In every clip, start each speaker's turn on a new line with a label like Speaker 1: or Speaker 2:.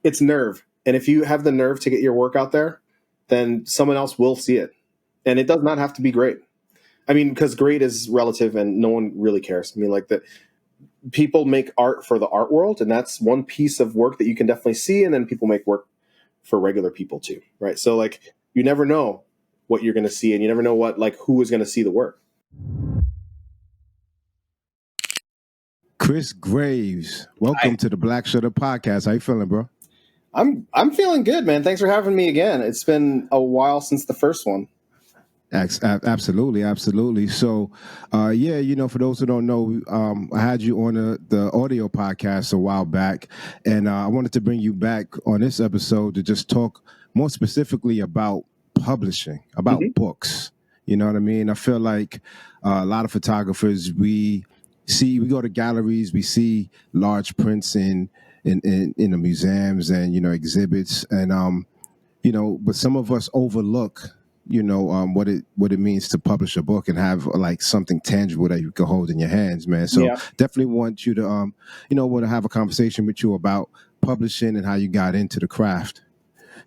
Speaker 1: it's nerve. And if you have the nerve to get your work out there, then someone else will see it. And it does not have to be great. I mean, because great is relative and no one really cares. I mean, like, people make art for the art world, and that's one piece of work that you can definitely see. And then people make work for regular people too, right? So like, you never know what you're going to see, and you never know who is going to see the work.
Speaker 2: Kris Graves, welcome to the Black Shutter podcast. How you feeling, bro?
Speaker 1: I'm feeling good, man. Thanks for having me again. It's been a while since the first one.
Speaker 2: Absolutely. So, for those who don't know, I had you on the audio podcast a while back, and I wanted to bring you back on this episode to just talk more specifically about publishing, about books. You know what I mean? I feel like a lot of photographers, we go to galleries, we see large prints in the museums and, exhibits, and, but some of us overlook what it means to publish a book and have like something tangible that you can hold in your hands, man. So definitely want you to want to have a conversation with you about publishing and how you got into the craft.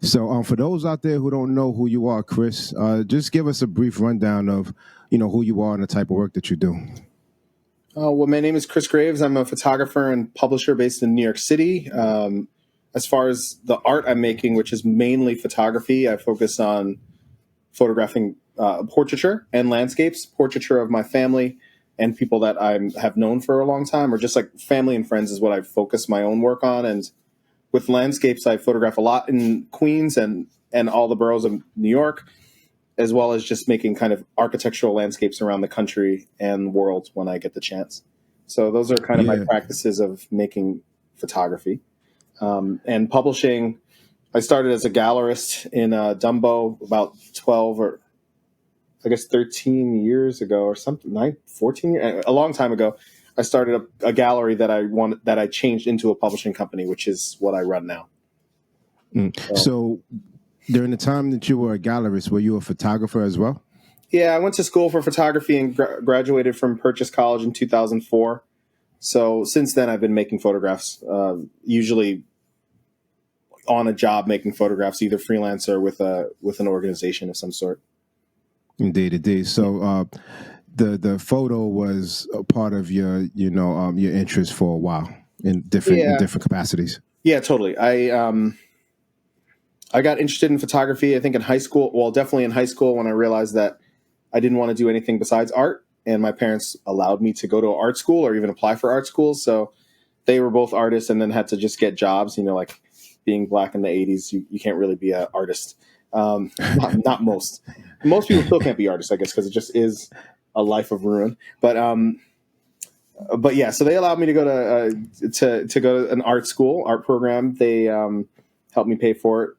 Speaker 2: So for those out there who don't know who you are, Kris, just give us a brief rundown of who you are and the type of work that you do.
Speaker 1: Well, my name is Kris Graves. I'm a photographer and publisher based in New York City. As far as the art I'm making, which is mainly photography, I focus on photographing portraiture and landscapes, portraiture of my family and people that I have known for a long time, or just like family and friends is what I focus my own work on. And with landscapes, I photograph a lot in Queens and all the boroughs of New York, as well as just making kind of architectural landscapes around the country and world when I get the chance. So those are kind of my practices of making photography. And publishing, I started as a gallerist in Dumbo about 12 or I guess 13 years ago or something, 14 years, a long time ago. I started a gallery that I changed into a publishing company, which is what I run now.
Speaker 2: So during the time that you were a gallerist, were you a photographer as well?
Speaker 1: Yeah, I went to school for photography and graduated from Purchase College in 2004. So since then, I've been making photographs, usually on a job making photographs, either freelance or with an organization of some sort.
Speaker 2: Indeed. So the photo was a part of your your interest for a while in different capacities.
Speaker 1: Yeah, totally. I got interested in photography, I think in high school. Well, definitely in high school when I realized that I didn't want to do anything besides art, and my parents allowed me to go to art school or even apply for art schools. So they were both artists and then had to just get jobs, like being black in the 80s, you can't really be an artist. Not most. Most people still can't be artists, I guess, because it just is a life of ruin. But yeah, so they allowed me to go to go to an art school, art program. They helped me pay for it,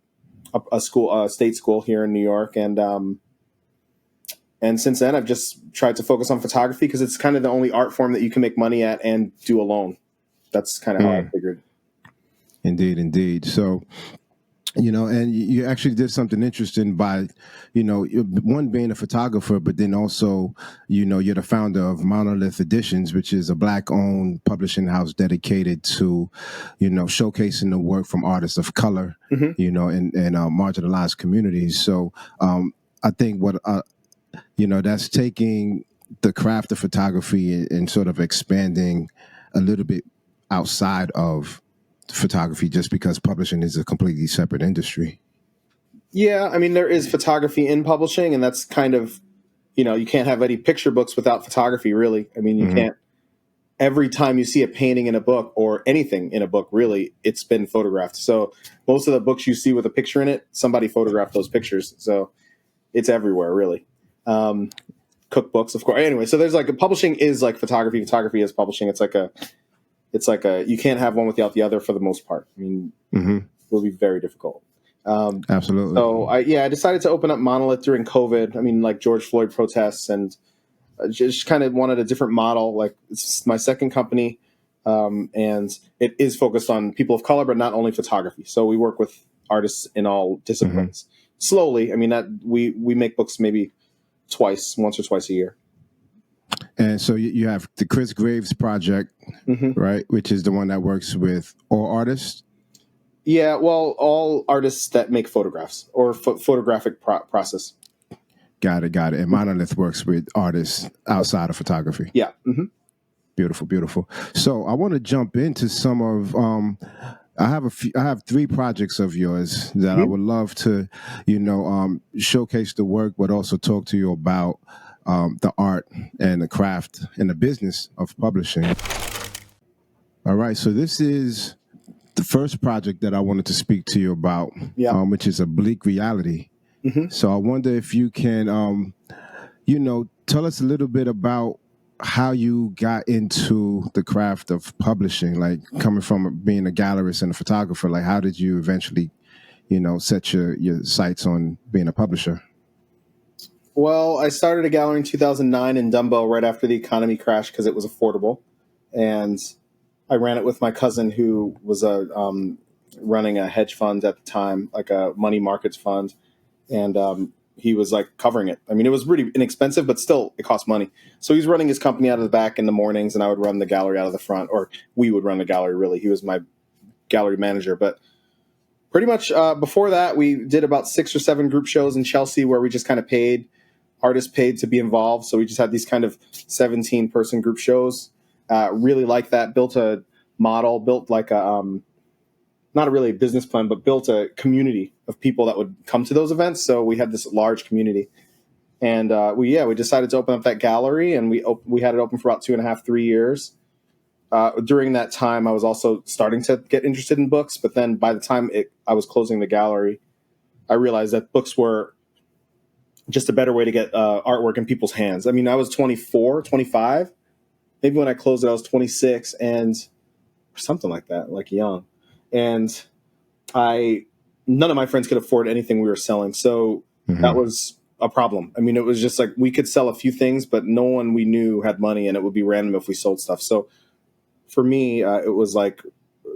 Speaker 1: a state school here in New York, and since then I've just tried to focus on photography because it's kind of the only art form that you can make money at and do alone. That's kind of how I figured.
Speaker 2: Indeed. So, and you actually did something interesting by, one, being a photographer, but then also, you're the founder of Monolith Editions, which is a Black-owned publishing house dedicated to, showcasing the work from artists of color, in marginalized communities. So I think that's taking the craft of photography and sort of expanding a little bit outside of photography, just because publishing is a completely separate industry.
Speaker 1: Yeah, I mean, there is photography in publishing, and that's kind of, you can't have any picture books without photography, really. I mean, you can't. Every time you see a painting in a book or anything in a book, really, it's been photographed. So most of the books you see with a picture in it, somebody photographed those pictures. So it's everywhere, really. Cookbooks, of course. Anyway, so there's publishing is like photography. Photography is publishing. It's like a you can't have one without the other for the most part. I mean, it will be very difficult.
Speaker 2: Absolutely.
Speaker 1: So I decided to open up Monolith during COVID. I mean, like George Floyd protests, and just kind of wanted a different model. Like, it's my second company, and it is focused on people of color, but not only photography. So we work with artists in all disciplines. Slowly, I mean, that we make books maybe once or twice a year.
Speaker 2: And so you have the Kris Graves project, right? Which is the one that works with all artists.
Speaker 1: Yeah, well, all artists that make photographs or photographic process.
Speaker 2: Got it, got it. And Monolith works with artists outside of photography.
Speaker 1: Yeah. Mm-hmm.
Speaker 2: Beautiful, beautiful. So I want to jump into some of. I have three projects of yours that I would love to, showcase the work, but also talk to you about the art and the craft and the business of publishing. All right, so this is the first project that I wanted to speak to you about,
Speaker 1: Yeah.
Speaker 2: which is a Bleak Reality.
Speaker 1: Mm-hmm.
Speaker 2: So I wonder if you can, tell us a little bit about how you got into the craft of publishing, like coming from being a gallerist and a photographer. Like, how did you eventually, set your sights on being a publisher?
Speaker 1: Well, I started a gallery in 2009 in Dumbo right after the economy crashed because it was affordable. And I ran it with my cousin who was running a hedge fund at the time, like a money markets fund. And he was like covering it. I mean, it was really inexpensive, but still it cost money. So he's running his company out of the back in the mornings and I would run the gallery out of the front, or we would run the gallery really. He was my gallery manager. But pretty much before that, we did about 6 or 7 group shows in Chelsea where we just kind of artists paid to be involved. So we just had these kind of 17-person group shows. Really liked that. Built a model, built like a, not really a business plan, but built a community of people that would come to those events. So we had this large community. And we decided to open up that gallery, and we had it open for about 2.5, 3 years. During that time, I was also starting to get interested in books. But then by the time I was closing the gallery, I realized that books were just a better way to get artwork in people's hands. I mean, I was 24, 25. Maybe when I closed it, I was 26 and something like that, like young. And none of my friends could afford anything we were selling. So that was a problem. I mean, it was just like we could sell a few things, but no one we knew had money, and it would be random if we sold stuff. So for me, it was like,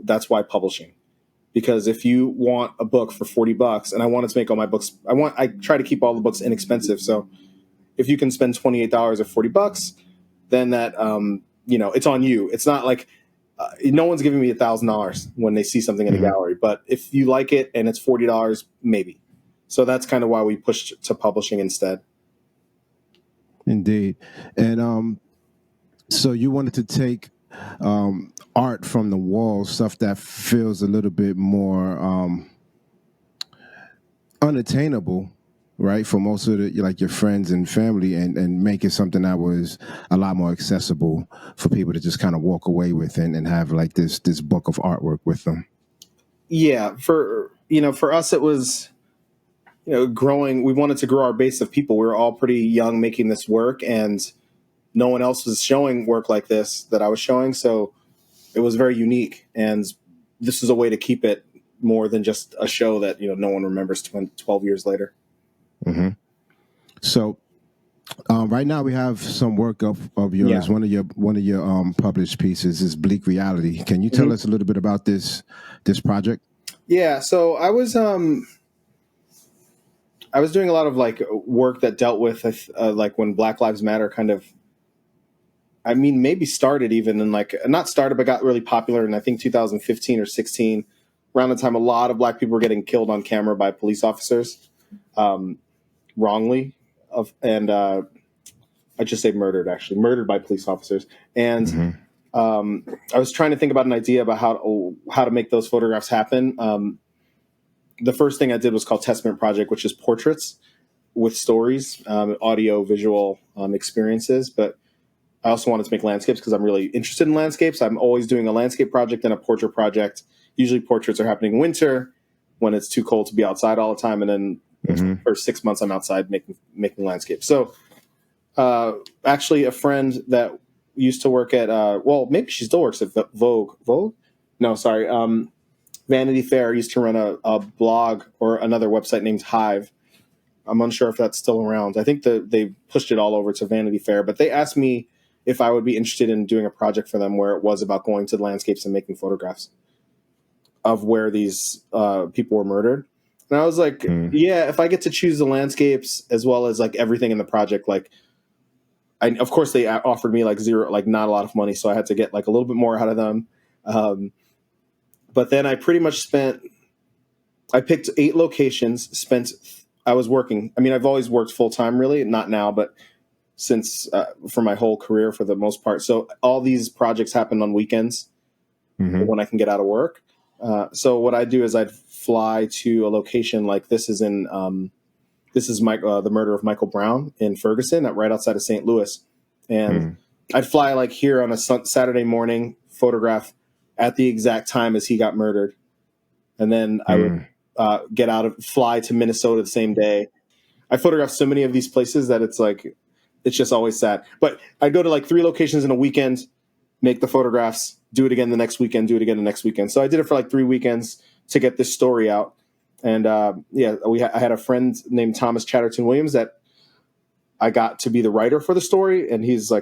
Speaker 1: that's why publishing. Because if you want a book for $40, and I wanted to make all my books, I try to keep all the books inexpensive. So if you can spend $28 or $40, then that, it's on you. It's not like no one's giving me $1,000 when they see something in a gallery. But if you like it and it's $40, maybe. So that's kind of why we pushed to publishing instead.
Speaker 2: Indeed. And so you wanted to take art from the wall, stuff that feels a little bit more unattainable, right, for most of your friends and family, and make it something that was a lot more accessible for people to just kind of walk away with and have like this book of artwork with them.
Speaker 1: Yeah, for us it was growing. We wanted to grow our base of people. We were all pretty young making this work, and no one else was showing work like this that I was showing. So it was very unique, and this is a way to keep it more than just a show that no one remembers 12 years later.
Speaker 2: Mm-hmm. So right now we have some work of yours. Yeah. One of your published pieces is Bleak Reality. Can you tell us a little bit about this project?
Speaker 1: Yeah. So I was doing a lot of like work that dealt with like when Black Lives Matter kind of, I mean, maybe started even in like, not started, but got really popular in I think 2015 or 16, around the time a lot of Black people were getting killed on camera by police officers, wrongly, I just say murdered by police officers. And I was trying to think about an idea about how to make those photographs happen. The first thing I did was called Testament Project, which is portraits with stories, audio, visual experiences. But I also wanted to make landscapes because I'm really interested in landscapes. I'm always doing a landscape project and a portrait project. Usually portraits are happening in winter when it's too cold to be outside all the time. And then for 6 months, I'm outside making landscapes. So actually a friend that used to work at, maybe she still works at Vogue. No, sorry. Vanity Fair used to run a blog or another website named Hive. I'm unsure if that's still around. I think they pushed it all over to Vanity Fair, but they asked me if I would be interested in doing a project for them where it was about going to the landscapes and making photographs of where these people were murdered. And I was like, yeah, if I get to choose the landscapes as well as like everything in the project, like, of course they offered me like zero, like not a lot of money. So I had to get like a little bit more out of them. But then I pretty much spent I picked 8 locations. I was working. I mean, I've always worked full time, really, not now, but since for my whole career for the most part. So all these projects happened on weekends when I can get out of work. So what I do is I'd fly to a location like this is in the murder of Michael Brown in Ferguson, right outside of St. Louis, and I'd fly like here on a Saturday morning, photograph at the exact time as he got murdered, and then I would fly to Minnesota the same day. I photographed so many of these places that it's just always sad. But I'd go to like 3 locations in a weekend, make the photographs, do it again the next weekend, do it again the next weekend. So I did it for like 3 weekends to get this story out. And I had a friend named Thomas Chatterton Williams that I got to be the writer for the story, and he's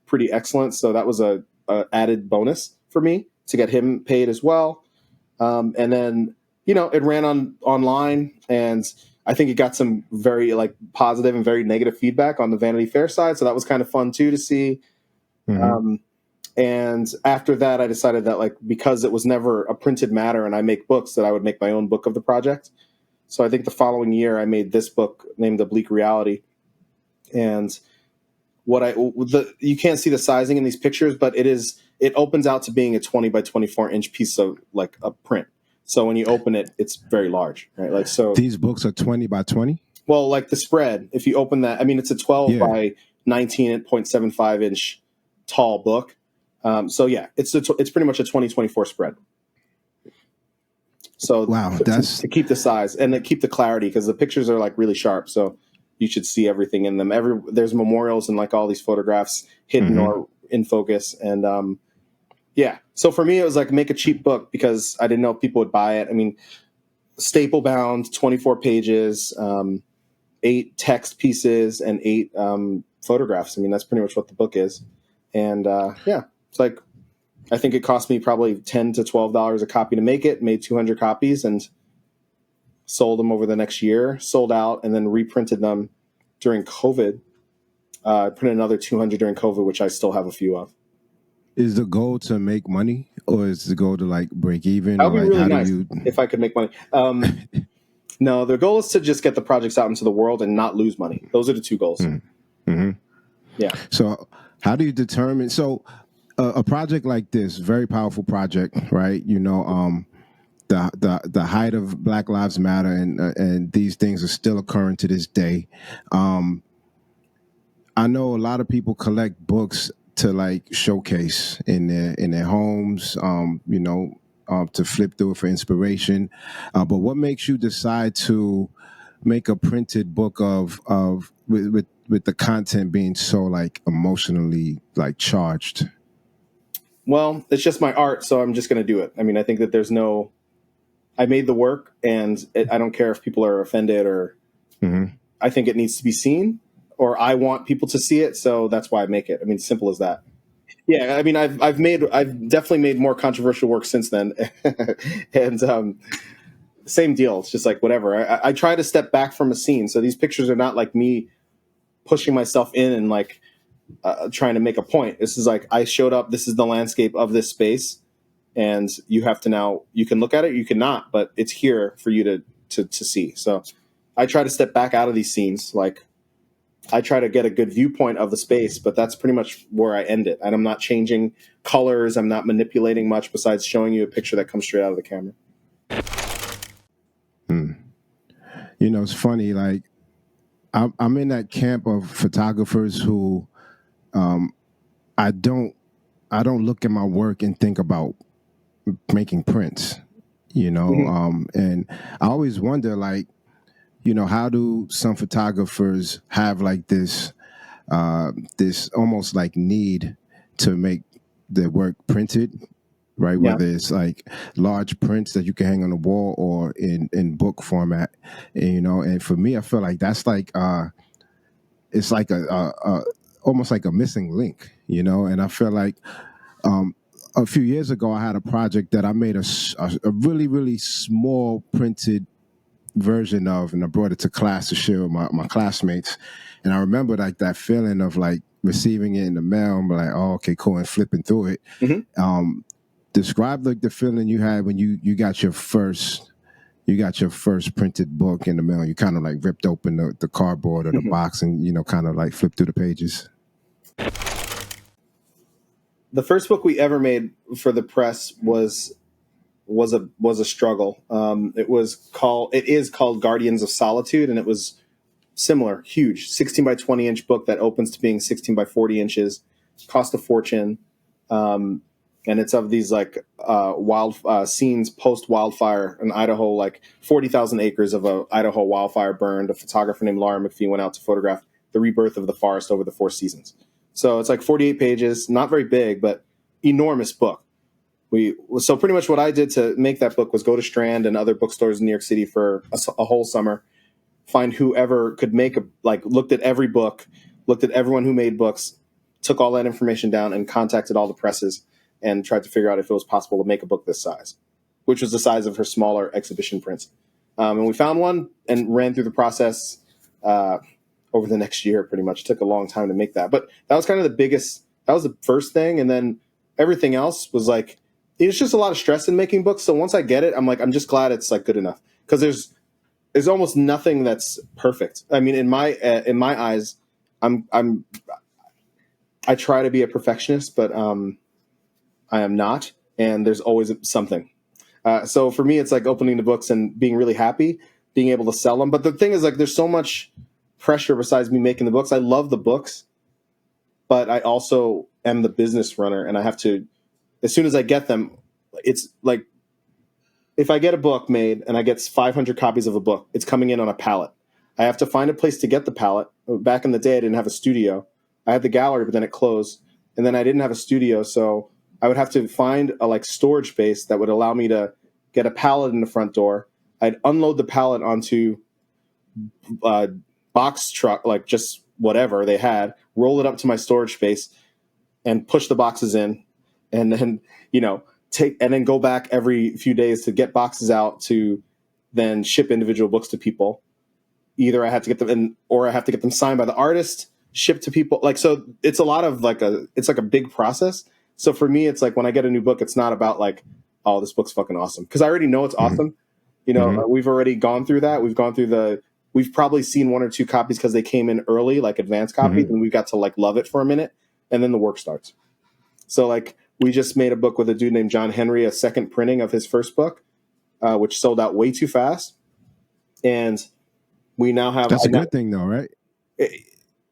Speaker 1: pretty excellent. So that was a added bonus for me to get him paid as well. And then it ran online, and I think it got some very like positive and very negative feedback on the Vanity Fair side. So that was kind of fun too to see. And after that, I decided that like because it was never a printed matter, and I make books, that I would make my own book of the project. So I think the following year I made this book named The Bleak Reality. And you can't see the sizing in these pictures, but it opens out to being a 20 by 24 inch piece of like a print. So when you open it, it's very large, right? Like, so
Speaker 2: these books are 20 by 20.
Speaker 1: Well, like the spread, if you open that, I mean, it's a 12 by 19.75 inch tall book. So yeah, it's pretty much a 2024 spread. So
Speaker 2: wow, that's
Speaker 1: to keep the size and to keep the clarity, because the pictures are like really sharp. So you should see everything in them. There's memorials and like all these photographs hidden or in focus. And so for me, it was like make a cheap book because I didn't know if people would buy it. I mean, staple bound, 24 pages, 8 text pieces, and 8 photographs. I mean, that's pretty much what the book is. And it's like, I think it cost me probably $10 to $12 a copy to make it, made 200 copies and sold them over the next year, sold out, and then reprinted them during COVID. I printed another 200 during COVID, which I still have a few of.
Speaker 2: Is the goal to make money, or is the goal to like break even?
Speaker 1: That would be
Speaker 2: like,
Speaker 1: really nice if I could make money. No, the goal is to just get the projects out into the world and not lose money. Those are the 2 goals. Yeah.
Speaker 2: So how do you determine? So a project like this, very powerful project, right? The height of Black Lives Matter, and these things are still occurring to this day. I know a lot of people collect books to like showcase in their homes, to flip through it for inspiration. But what makes you decide to make a printed book with the content being so like emotionally like charged?
Speaker 1: Well, it's just my art, so I'm just going to do it. I mean, I think that I made the work, and I don't care if people are offended or I think it needs to be seen, or I want people to see it. So that's why I make it. I mean, simple as that. Yeah. I mean, I've definitely made more controversial work since then. And same deal. It's just like, whatever. I try to step back from a scene. So these pictures are not like me pushing myself in and like, trying to make a point. This is like, I showed up, this is the landscape of this space, and you have to now, you can look at it, you cannot, but it's here for you to see. So I try to step back out of these scenes. Like, I try to get a good viewpoint of the space, but that's pretty much where I end it. And I'm not changing colors. I'm not manipulating much besides showing you a picture that comes straight out of the camera.
Speaker 2: It's funny. Like, I'm in that camp of photographers who, I don't look at my work and think about making prints, and I always wonder, like, how do some photographers have like this almost like need to make their work printed, right?
Speaker 1: Yeah.
Speaker 2: Whether it's like large prints that you can hang on the wall or in book format, and for me, I feel like that's like, it's like a almost like a missing link, and I feel like a few years ago I had a project that I made a really, really small printed version of, and I brought it to class to share with my classmates. And I remember like that feeling of like receiving it in the mail and be like, oh, okay, cool, and flipping through it. Describe like the feeling you had when you got your first you got your first printed book in the mail. You kind of like ripped open the cardboard or the box and, kind of like flipped through the pages.
Speaker 1: The first book we ever made for the press was a struggle. It is called Guardians of Solitude, and it was similar, huge, 16 by 20 inch book that opens to being 16 by 40 inches, cost a fortune. And it's of these like wild scenes post wildfire in Idaho, like 40,000 acres of a Idaho wildfire burned. A photographer named Laura McPhee went out to photograph the rebirth of the forest over the 4 seasons. So it's like 48 pages, not very big, but enormous book. So pretty much what I did to make that book was go to Strand and other bookstores in New York City for a whole summer, find whoever could make looked at every book, looked at everyone who made books, took all that information down and contacted all the presses and tried to figure out if it was possible to make a book this size, which was the size of her smaller exhibition prints. And we found one and ran through the process over the next year, pretty much. It took a long time to make that. But that was kind of that was the first thing. And then everything else was like, it's just a lot of stress in making books. So once I get it, I'm just glad it's like good enough. Because there's almost nothing that's perfect. I mean, in my eyes, I try to be a perfectionist, but I am not, and there's always something. So for me, it's like opening the books and being really happy, being able to sell them. But the thing is, like, there's so much pressure besides me making the books. I love the books, but I also am the business runner, and I have to, as soon as I get them, it's like, if I get a book made and I get 500 copies of a book, it's coming in on a pallet. I have to find a place to get the pallet. Back in the day, I didn't have a studio. I had the gallery, but then it closed. And then I didn't have a studio, so I would have to find a storage space that would allow me to get a pallet in the front door. I'd unload the pallet onto a box truck, like just whatever they had, roll it up to my storage space, and push the boxes in, and then then go back every few days to get boxes out to then ship individual books to people. Either I have to get them in, or I have to get them signed by the artist, shipped to people. So it's a lot of it's like a big process. So for me, it's like when I get a new book, it's not about like, oh, this book's fucking awesome. Because I already know it's awesome. We've already gone through that. We've probably seen 1 or 2 copies because they came in early, like advanced copies, and we got to love it for a minute, and then the work starts. So we just made a book with a dude named John Henry, a second printing of his first book, which sold out way too fast. And we now have...
Speaker 2: That's a good thing though, right?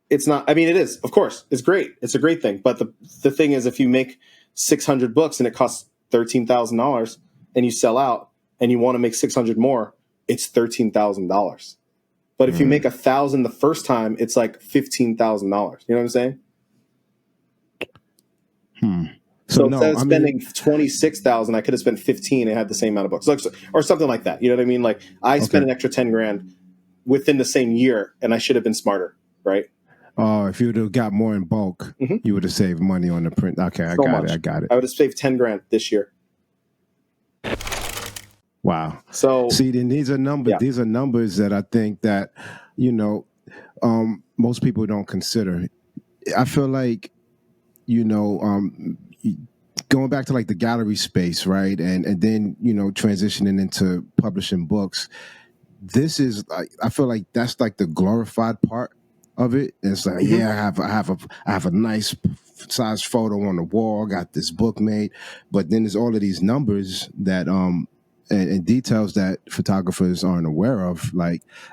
Speaker 1: It's not... I mean, it is. Of course. It's great. It's a great thing. But the thing is, if you make 600 books and it costs $13,000 and you sell out and you want to make 600 more, it's $13,000. But if you make 1,000 the first time, it's like $15,000. You know what I'm saying? So instead of spending $26,000, I could have spent $15,000 and had the same amount of books, or something like that. You know what I mean? Like I spent an extra $10,000 within the same year, and I should have been smarter, right?
Speaker 2: Oh, if you would have got more in bulk, you would have saved money on the print. Okay, I got it.
Speaker 1: I would have saved $10,000 this year.
Speaker 2: Wow.
Speaker 1: So
Speaker 2: see, then these are numbers. Yeah. These are numbers that I think that most people don't consider. I feel like going back to the gallery space, right, and then transitioning into publishing books. This is I feel like that's the glorified part of it. It's like, yeah, I have a nice size photo on the wall. I got this book made, but then there's all of these numbers that and details that photographers aren't aware of,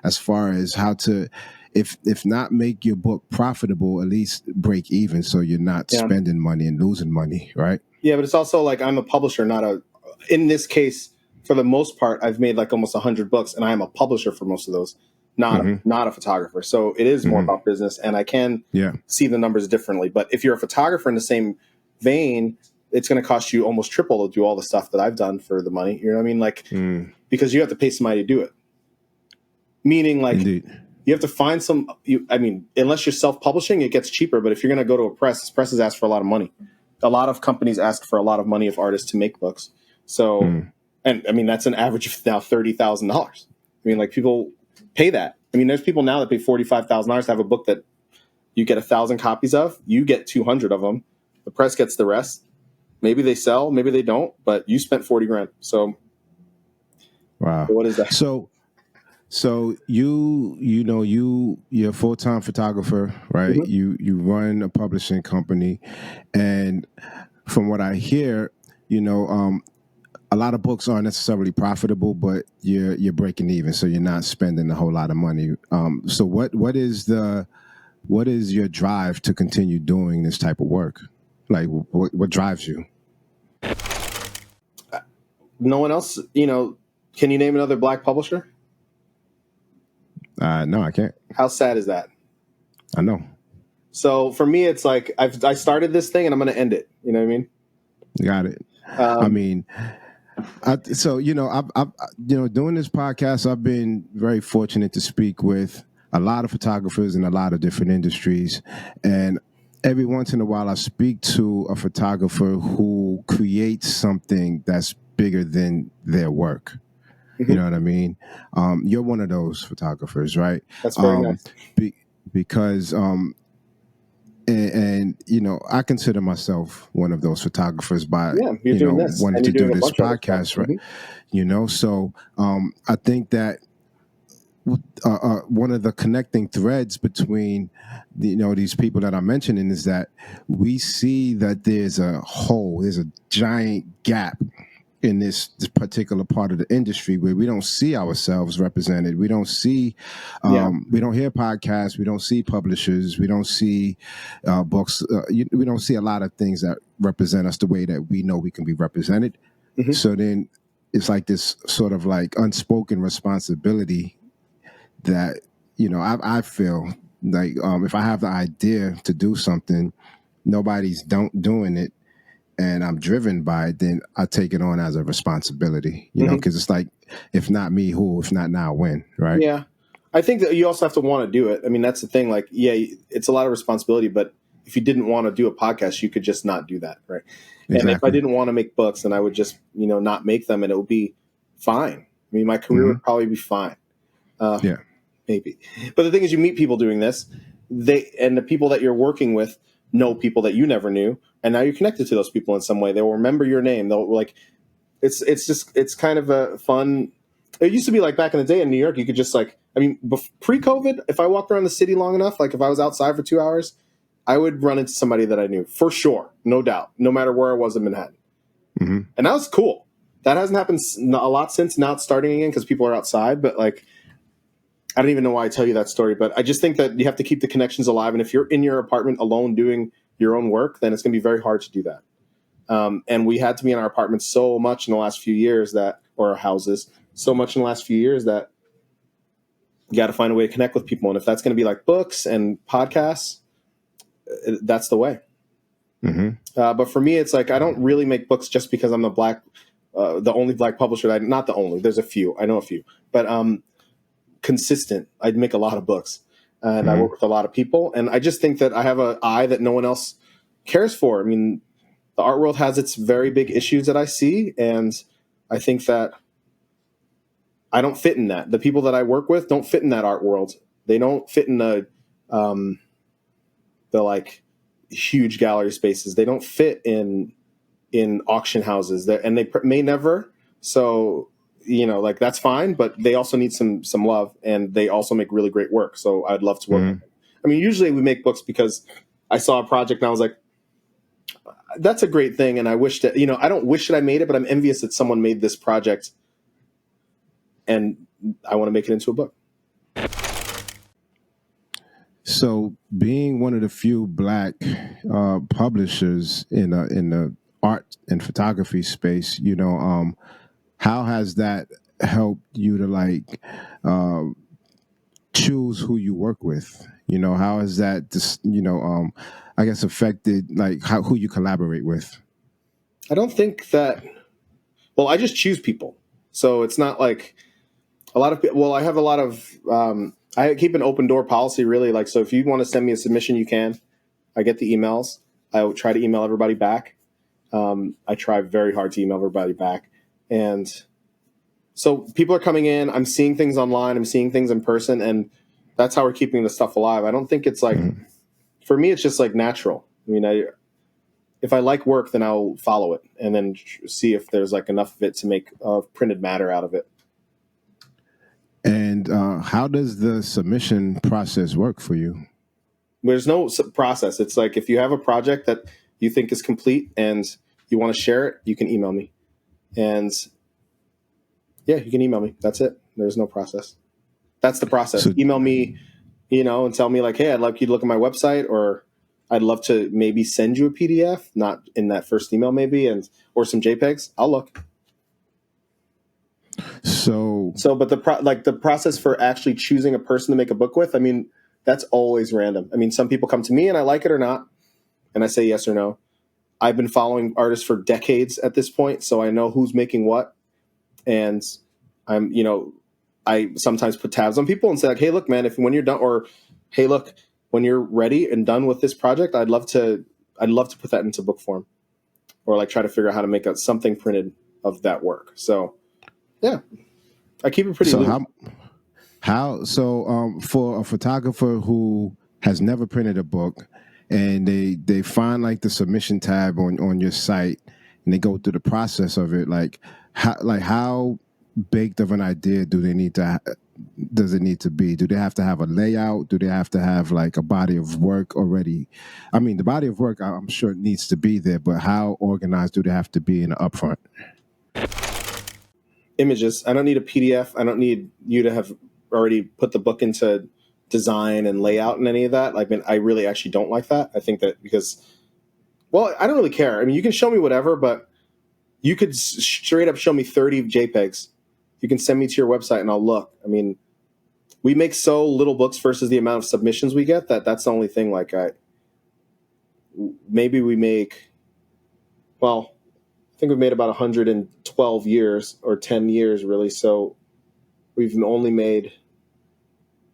Speaker 2: as far as how to, if not make your book profitable, at least break even, so you're not spending money and losing money, right? Yeah,
Speaker 1: but it's also I'm a publisher, in this case, for the most part, I've made almost 100 books, and I am a publisher for most of those, not a photographer. So it is more about business, and I can see the numbers differently. But if you're a photographer in the same vein, it's going to cost you almost triple to do all the stuff that I've done for the money. You know what I mean? Because you have to pay somebody to do it. Meaning, Indeed. You have to find unless you're self-publishing, it gets cheaper. But if you're going to go to a press, presses ask for a lot of money. A lot of companies ask for a lot of money of artists to make books. So, and I mean, that's an average of now $30,000. I mean, people pay that. I mean, there's people now that pay $45,000 to have a book that you get 1,000 copies of. You get 200 of them. The press gets the rest. Maybe they sell, maybe they don't, but you spent $40,000. So
Speaker 2: Wow.
Speaker 1: What is that?
Speaker 2: So you're a full-time photographer, right?
Speaker 1: Mhm.
Speaker 2: You run a publishing company, and from what I hear, a lot of books aren't necessarily profitable, but you're breaking even, so you're not spending a whole lot of money. So what is your drive to continue doing this type of work? Like, what drives you?
Speaker 1: No one else, can you name another Black publisher?
Speaker 2: No, I can't.
Speaker 1: How sad is that?
Speaker 2: I know.
Speaker 1: So for me, it's like I started this thing and I'm going to end it. You know what I mean?
Speaker 2: Got it. I
Speaker 1: Um,
Speaker 2: mean, doing this podcast, I've been very fortunate to speak with a lot of photographers in a lot of different industries, and every once in a while, I speak to a photographer who creates something that's bigger than their work. You know what I mean? You're one of those photographers, right?
Speaker 1: that's very nice.
Speaker 2: Be, because I consider myself one of those photographers by
Speaker 1: Yeah, you're doing this
Speaker 2: wanting
Speaker 1: and
Speaker 2: to
Speaker 1: you're
Speaker 2: do
Speaker 1: doing a
Speaker 2: this
Speaker 1: bunch of other stuff.
Speaker 2: podcast, right? So I think that one of the connecting threads between these people that I'm mentioning is that we see that there's a giant gap in this particular part of the industry where we don't see ourselves represented. We don't see,
Speaker 1: Yeah.
Speaker 2: we don't hear podcasts. We don't see publishers. We don't see books. We don't see a lot of things that represent us the way that we know we can be represented.
Speaker 1: Mhm.
Speaker 2: So then it's like this sort of like unspoken responsibility that, I feel like if I have the idea to do something, nobody's doing it, and I'm driven by it, then I take it on as a responsibility, because it's like, if not me, who? If not now, when? Right?
Speaker 1: Yeah. I think that you also have to want to do it. I mean, that's the thing. Like, yeah, it's a lot of responsibility, but if you didn't want to do a podcast, you could just not do that, right? And if I
Speaker 2: Exactly.
Speaker 1: didn't want to make books, then I would just, not make them, and it would be fine. I mean, my career would probably be fine.
Speaker 2: Yeah.
Speaker 1: Maybe. But the thing is, you meet people doing this, and the people that you're working with know people that you never knew, and now you're connected to those people in some way. They will remember your name. They'll like, it's kind of a fun. It used to be like back in the day in New York, you could just like, I mean, pre-COVID, if I walked around the city long enough, like if I was outside for 2 hours, I would run into somebody that I knew for sure, no doubt, no matter where I was in Manhattan.
Speaker 2: Mm-hmm.
Speaker 1: And that was cool. That hasn't happened a lot since. Now it's starting again because people are outside, but like, I don't even know why I tell you that story, but I just think that you have to keep the connections alive. And if you're in your apartment alone doing your own work, then it's going to be very hard to do that. And we had to be in our apartments so much in the last few years or our houses, so much in the last few years that you got to find a way to connect with people. And if that's going to be like books and podcasts, that's the way.
Speaker 2: Mm-hmm.
Speaker 1: But for me, it's like, I don't really make books just because I'm the only Black publisher. Not the only, there's a few, I know a few, but consistent. I'd make a lot of books, and I work with a lot of people. And I just think that I have an eye that no one else cares for. I mean, the art world has its very big issues that I see, and I think that I don't fit in that. The people that I work with don't fit in that art world. They don't fit in the like huge gallery spaces. They don't fit in auction houses. And they may never. So like that's fine, but they also need some love, and they also make really great work. So I'd love to work with them. I mean, usually we make books because I saw a project and I was like, that's a great thing. And I wish that, I don't wish that I made it, but I'm envious that someone made this project and I want to make it into a book.
Speaker 2: So, being one of the few Black publishers in the art and photography space, how has that helped you to like choose who you work with? How has that just I guess affected like who you collaborate with?
Speaker 1: I don't think that. Well, I just choose people, so it's not like a lot of people. Well, I have a lot of. I keep an open door policy, really. Like, so if you want to send me a submission, you can. I get the emails. I will try to email everybody back. I try very hard to email everybody back, and so people are coming in. I'm seeing things online. I'm seeing things in person, and that's how we're keeping the stuff alive. I don't think it's like, for me, it's just like natural. I mean, if I like work, then I'll follow it and then see if there's like enough of it to make printed matter out of it.
Speaker 2: And how does the submission process work for you?
Speaker 1: There's no process. It's like if you have a project that you think is complete and you want to share it, you can email me. And yeah, you can email me. That's it. There's no process. That's the process.
Speaker 2: So,
Speaker 1: Email me, and tell me like, hey, I'd like you to look at my website, or I'd love to maybe send you a PDF, not in that first email maybe, or some JPEGs. I'll look. But the process for actually choosing a person to make a book with, I mean, that's always random. I mean, some people come to me and I like it or not, and I say yes or no. I've been following artists for decades at this point, so I know who's making what, and I sometimes put tabs on people and say like, hey, look, man, when you're done, or hey, look, when you're ready and done with this project, I'd love to put that into book form, or like try to figure out how to make something printed of that work. So yeah, I keep it pretty loose.
Speaker 2: For a photographer who has never printed a book and they find like the submission tab on your site and they go through the process of it, how baked of an idea does it need to be? Do they have to have a layout? Do they have to have like a body of work already? I mean, the body of work, I'm sure it needs to be there, but how organized do they have to be in the upfront?
Speaker 1: Images. I don't need a PDF. I don't need you to have already put the book into design and layout and any of that. I really actually don't like that. I think that because, well, I don't really care. I mean, you can show me whatever, but you could straight up show me 30 JPEGs. You can send me to your website and I'll look. I mean, we make so little books versus the amount of submissions we get that's the only thing. Maybe we make, well, I think we've made about 112 years or 10 years really. So we've only made,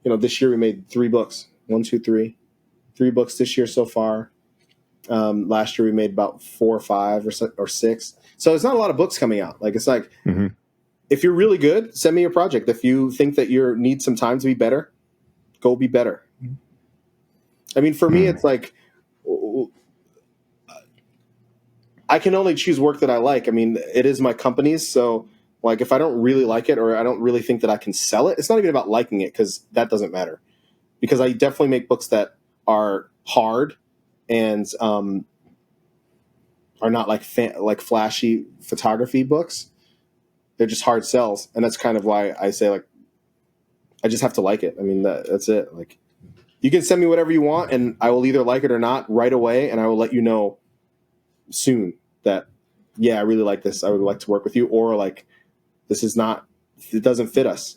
Speaker 1: this year we made 3 books. 1, 2, 3. 3 books this year so far. Last year we made about 4 or 5 or 6. So it's not a lot of books coming out. It's like, if you're really good, send me your project. If you think that you need some time to be better, go be better. I mean, for me, it's like, I can only choose work that I like. I mean, it is my company's. So like, if I don't really like it, or I don't really think that I can sell it, it's not even about liking it, because that doesn't matter. Because I definitely make books that are hard and are not like flashy photography books. They're just hard sells, and that's kind of why I say like, I just have to like it. I mean, that's it. Like, you can send me whatever you want, and I will either like it or not right away, and I will let you know soon that, yeah, I really like this. I would like to work with you, or like, this is not, it doesn't fit us.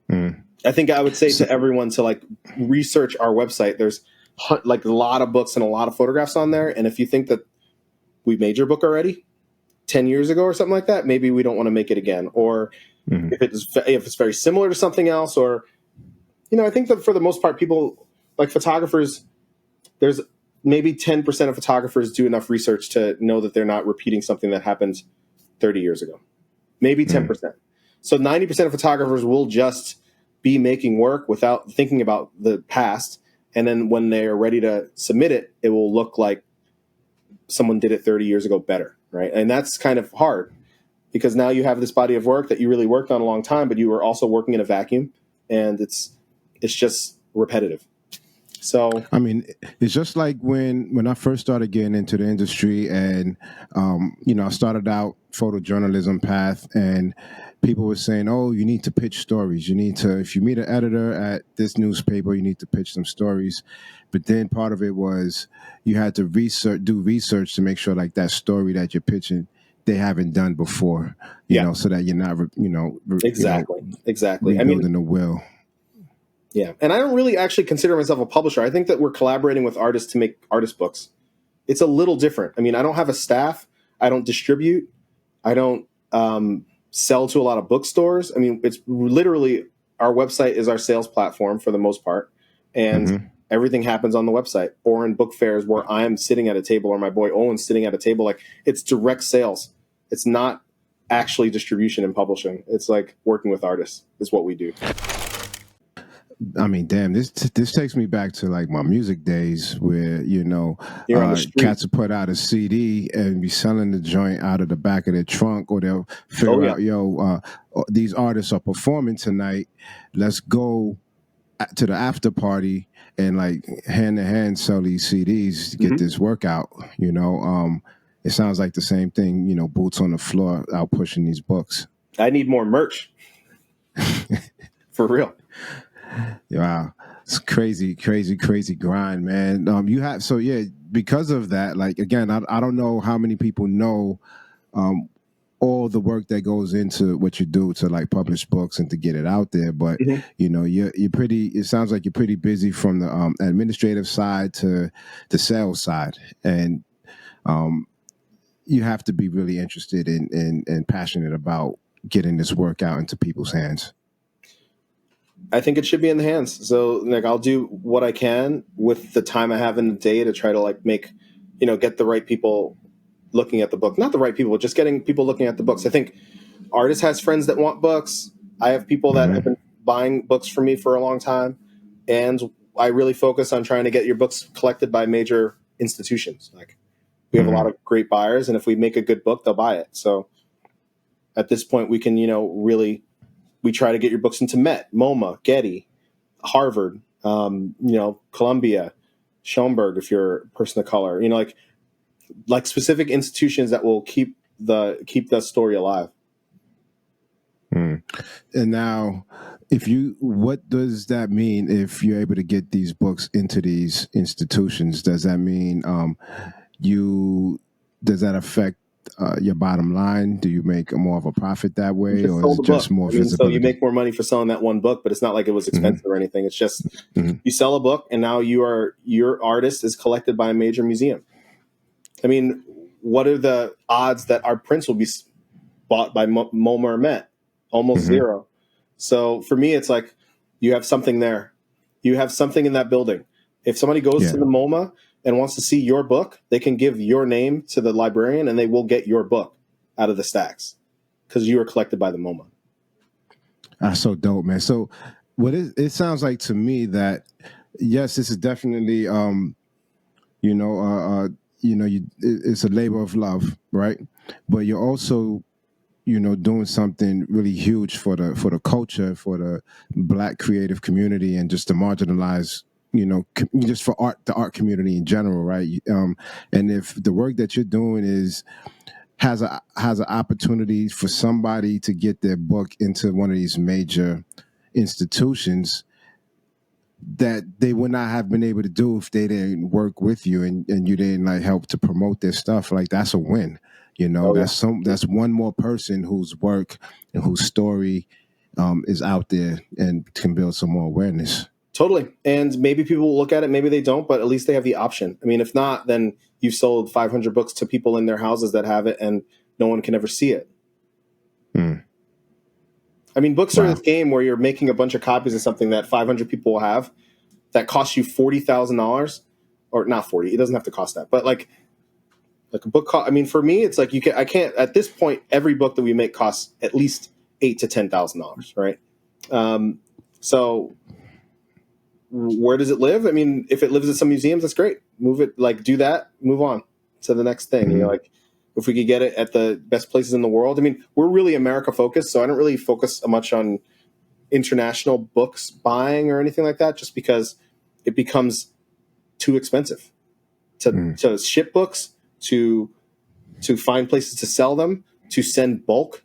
Speaker 1: I think I would say to everyone to like research our website. There's like a lot of books and a lot of photographs on there, and if you think that we made your book already 10 years ago or something like that, maybe we don't want to make it again. Or if it's very similar to something else, or, I think that for the most part, people like photographers, there's maybe 10% of photographers do enough research to know that they're not repeating something that happened 30 years ago. Maybe 10%. So 90% of photographers will just be making work without thinking about the past. And then when they are ready to submit it, it will look like someone did it 30 years ago better. Right. And that's kind of hard, because now you have this body of work that you really worked on a long time, but you were also working in a vacuum, and it's just repetitive. So,
Speaker 2: I mean, it's just like when I first started getting into the industry, and, I started out photojournalism path, and people were saying, oh, you need to pitch stories. You need to, if you meet an editor at this newspaper, you need to pitch some stories. But then part of it was you had to do research to make sure like that story that you're pitching, they haven't done before, so that you're not,
Speaker 1: exactly.
Speaker 2: rebuilding the will.
Speaker 1: Yeah. And I don't really actually consider myself a publisher. I think that we're collaborating with artists to make artist books. It's a little different. I mean, I don't have a staff. I don't distribute. I don't sell to a lot of bookstores. I mean, it's literally, our website is our sales platform for the most part. And everything happens on the website, or in book fairs where I'm sitting at a table, or my boy Owen's sitting at a table. Like, it's direct sales. It's not actually distribution and publishing. It's like working with artists is what we do.
Speaker 2: I mean, damn, this takes me back to like my music days where,
Speaker 1: You're on the street.
Speaker 2: cats would put out a CD and be selling the joint out of the back of their trunk, or they'll
Speaker 1: Oh
Speaker 2: figure
Speaker 1: yeah.
Speaker 2: out, these artists are performing tonight. Let's go to the after party and like hand to hand sell these CDs to get
Speaker 1: Hmm.
Speaker 2: this workout. It sounds like the same thing. Boots on the floor out pushing these books.
Speaker 1: I need more merch for real.
Speaker 2: Wow, it's crazy, crazy, crazy grind, man. Because of that, like again, I don't know how many people know um, all the work that goes into what you do to like publish books and to get it out there. But
Speaker 1: Mhm.
Speaker 2: you're pretty. It sounds like you're pretty busy from the administrative side to the sales side, and um, you have to be really interested and passionate about getting this work out into people's hands.
Speaker 1: I think it should be in the hands. So like I'll do what I can with the time I have in the day to try to like make, get the right people looking at the book. Not the right people, just getting people looking at the books. I think artist has friends that want books. I have people that have
Speaker 2: Mm-hmm.
Speaker 1: been buying books from me for a long time. And I really focus on trying to get your books collected by major institutions. Like we have a lot
Speaker 2: Mm-hmm.
Speaker 1: of great buyers, and if we make a good book, they'll buy it. So at this point we can, really we try to get your books into Met, MoMA, Getty, Harvard, Columbia, Schoenberg, if you're a person of color, like specific institutions that will keep the story alive.
Speaker 2: Mm. And now, what does that mean if you're able to get these books into these institutions? Does that mean you, does that affect your bottom line? Do you make more of a profit that
Speaker 1: You
Speaker 2: way,
Speaker 1: just
Speaker 2: or is
Speaker 1: sold
Speaker 2: it
Speaker 1: a book.
Speaker 2: just more
Speaker 1: I mean, so you
Speaker 2: visibility?
Speaker 1: make more money for selling that one book, but it's not like it was
Speaker 2: Mm-hmm.
Speaker 1: expensive or anything. It's just
Speaker 2: Mm-hmm.
Speaker 1: you sell a book, and now your artist is collected by a major museum. I mean, what are the odds that our prints will be bought by MoMA or Met? Almost
Speaker 2: Mm-hmm.
Speaker 1: zero. So for me, it's like you have something there. You have something in that building. If somebody goes
Speaker 2: Yeah.
Speaker 1: to the MoMA and wants to see your book, they can give your name to the librarian, and they will get your book out of the stacks because you were collected by the MoMA.
Speaker 2: That's so dope, man. So, it sounds like to me that yes, this is definitely you know, it's a labor of love, right? But you're also, doing something really huge for the culture, for the Black creative community, and just the marginalized, just for the art community in general, right? And if the work that you're doing has an opportunity for somebody to get their book into one of these major institutions that they would not have been able to do if they didn't work with you and you didn't like help to promote their stuff, like that's a win.
Speaker 1: Oh yeah.
Speaker 2: That's one more person whose work and whose story is out there and can build some more awareness.
Speaker 1: Totally. And maybe people will look at it, maybe they don't, but at least they have the option. I mean, if not, then you've sold 500 books to people in their houses that have it and no one can ever see it.
Speaker 2: Mm.
Speaker 1: I mean, books are
Speaker 2: Wow.
Speaker 1: this game where you're making a bunch of copies of something that 500 people will have that costs you $40,000, or not 40. It doesn't have to cost that, but like a book. I mean, for me, it's like I can't at this point. Every book that we make costs at least $8,000 to $10,000, right? So where does it live? I mean, if it lives at some museums, that's great. Move it, like do that, move on to the next thing.
Speaker 2: Mm-hmm.
Speaker 1: Like if we could get it at the best places in the world. I mean, we're really America focused, so I don't really focus much on international books buying or anything like that, just because it becomes too expensive to ship books, to find places to sell them, to send bulk.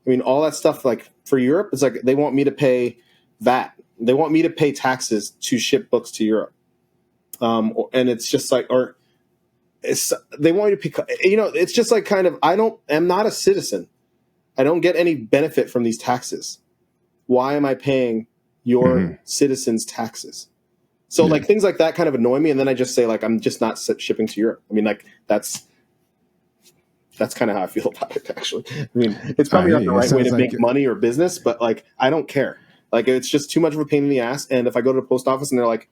Speaker 1: I mean, all that stuff. Like for Europe, it's like they want me to pay VAT. They want me to pay taxes to ship books to Europe, and it's just like, or they want you to pick. It's just like kind of. I'm not a citizen. I don't get any benefit from these taxes. Why am I paying your citizens' taxes? So like things like that kind of annoy me, and then I just say like I'm just not shipping to Europe. I mean, like that's kind of how I feel about it. Actually, I mean, it's probably not the right way to make money or business, but like I don't care. Like it's just too much of a pain in the ass. And if I go to the post office and they're like,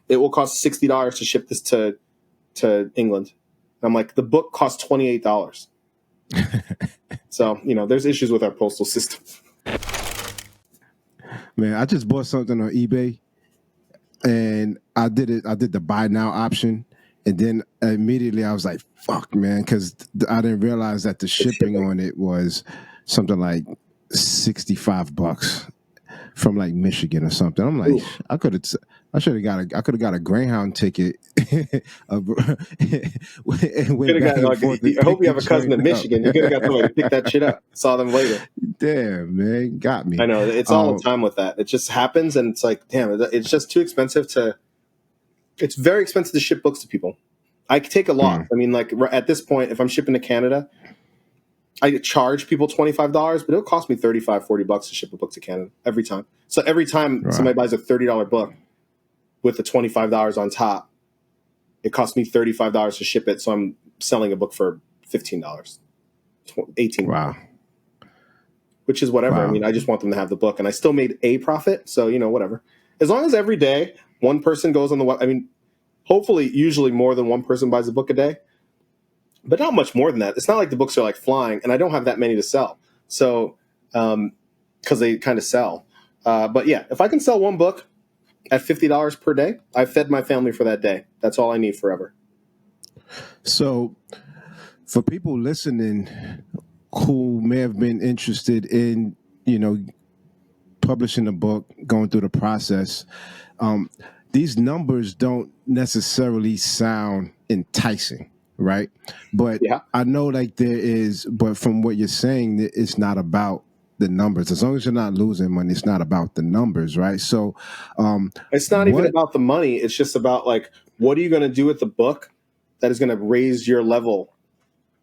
Speaker 1: it will cost $60 to ship this to England, I'm like, the book costs $28. So there's issues with our postal system.
Speaker 2: Man, I just bought something on eBay and I did it. I did the buy now option, and then immediately I was like, "Fuck, man," because I didn't realize that the shipping on it was something like $65 from like Michigan or something. I'm like,
Speaker 1: Ooh.
Speaker 2: I should have I could have got a Greyhound ticket. and went
Speaker 1: Could have
Speaker 2: back
Speaker 1: got
Speaker 2: and
Speaker 1: like.
Speaker 2: forth
Speaker 1: I
Speaker 2: and
Speaker 1: hope
Speaker 2: picked
Speaker 1: you
Speaker 2: the
Speaker 1: have a cousin in
Speaker 2: joint up.
Speaker 1: Michigan. You could have got somebody to pick that shit up. Saw them later.
Speaker 2: Damn, man, got me.
Speaker 1: I know it's all the time with that. It just happens, and it's like, damn, it's just too expensive to. It's very expensive to ship books to people. I could take a loss. I mean, like at this point, if I'm shipping to Canada, I charge people $25, but it'll cost me $35-$40 to ship a book to Canada every time. So every time somebody buys a $30 book with the $25 on top, it costs me $35 to ship it. So I'm selling a book for $15, $18.
Speaker 2: Wow.
Speaker 1: Which is whatever.
Speaker 2: Wow.
Speaker 1: I mean, I just want them to have the book, and I still made a profit. So, whatever. As long as every day one person goes on the web, hopefully, usually more than one person buys a book a day, but not much more than that. It's not like the books are like flying, and I don't have that many to sell. So, because they kind of sell. But yeah, if I can sell one book at $50 per day, I've fed my family for that day. That's all I need forever.
Speaker 2: So, for people listening who may have been interested in, publishing a book, going through the process, these numbers don't necessarily sound enticing, right? But
Speaker 1: yeah.
Speaker 2: I know but from what you're saying, it's not about the numbers. As long as you're not losing money, it's not about the numbers, right? So
Speaker 1: it's not even about the money. It's just about like, what are you going to do with the book that is going to raise your level?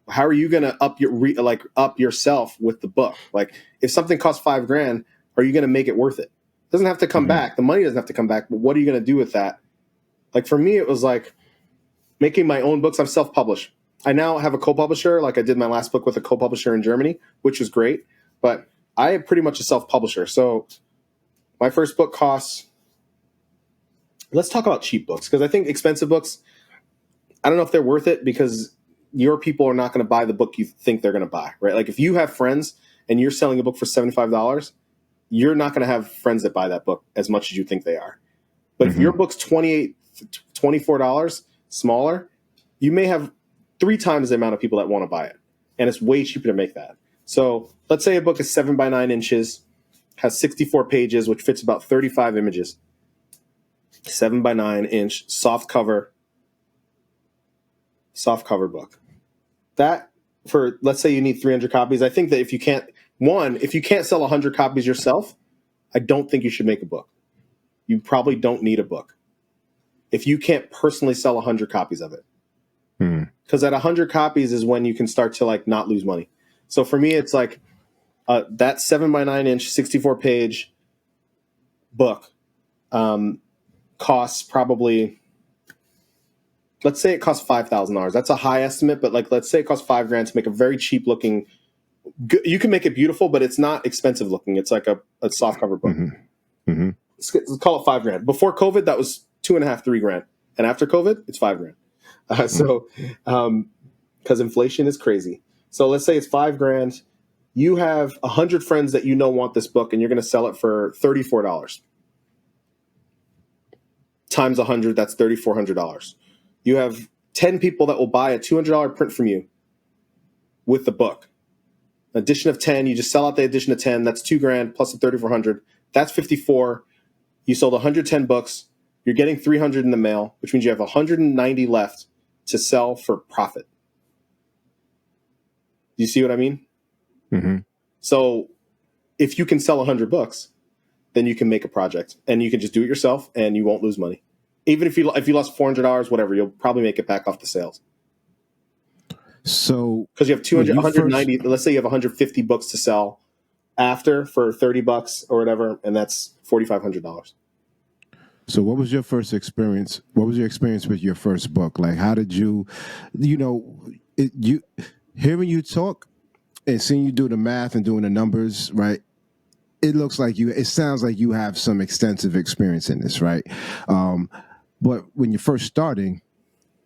Speaker 1: How are you going to up yourself with the book? Like, if something costs $5,000, are you going to make it worth it? It doesn't have to come back. The money doesn't have to come back. But what are you going to do with that? Like, for me, it was like making my own books. I'm self-published. I now have a co-publisher. Like, I did my last book with a co-publisher in Germany, which was great. But I am pretty much a self-publisher. So my first book costs. Let's talk about cheap books, because I think expensive books, I don't know if they're worth it, because your people are not going to buy the book you think they're going to buy, right? Like, if you have friends and you're selling a book for $75, you're not going to have friends that buy that book as much as you think they are. But if your book's $28, $24 smaller, you may have 3 times the amount of people that want to buy it. And it's way cheaper to make that. So let's say a book is 7 by 9 inches, has 64 pages, which fits about 35 images. 7 by 9 inch, soft cover book. That, for, let's say you need 300 copies. I think that if you can't sell 100 copies yourself, I don't think you should make a book. You probably don't need a book if you can't personally sell 100 copies of it. Because at 100 copies is when you can start to like not lose money. So for me, it's like that 7 by 9 inch, 64 page book costs probably, let's say it costs $5,000. That's a high estimate, but like, let's say it costs $5,000 to make a very cheap looking. You can make it beautiful, but it's not expensive looking. It's like a soft cover book. Let's call it $5,000. Before COVID, that was $2,500, $3,000, and after COVID, it's $5,000. So, because inflation is crazy. So let's say it's $5,000. You have 100 friends that want this book, and you're going to sell it for $34. Times 100, that's $3,400. You have 10 people that will buy a $200 print from you with the book. Addition of 10, you just sell out the addition of 10. That's $2,000 plus the $3,400. That's 54. You sold 110 books. You're getting 300 in the mail, which means you have 190 left to sell for profit. Do you see what I mean? So if you can sell 100 books, then you can make a project, and you can just do it yourself, and you won't lose money. Even if you lost $400, whatever, you'll probably make it back off the sales. So because you have 190, let's say you have 150 books to sell after for $30 or whatever, and that's $4,500.
Speaker 2: So what was your first experience? What was your experience with your first book? Like, how did hearing you talk and seeing you do the math and doing the numbers, right? It sounds like you have some extensive experience in this, right? But when you're first starting,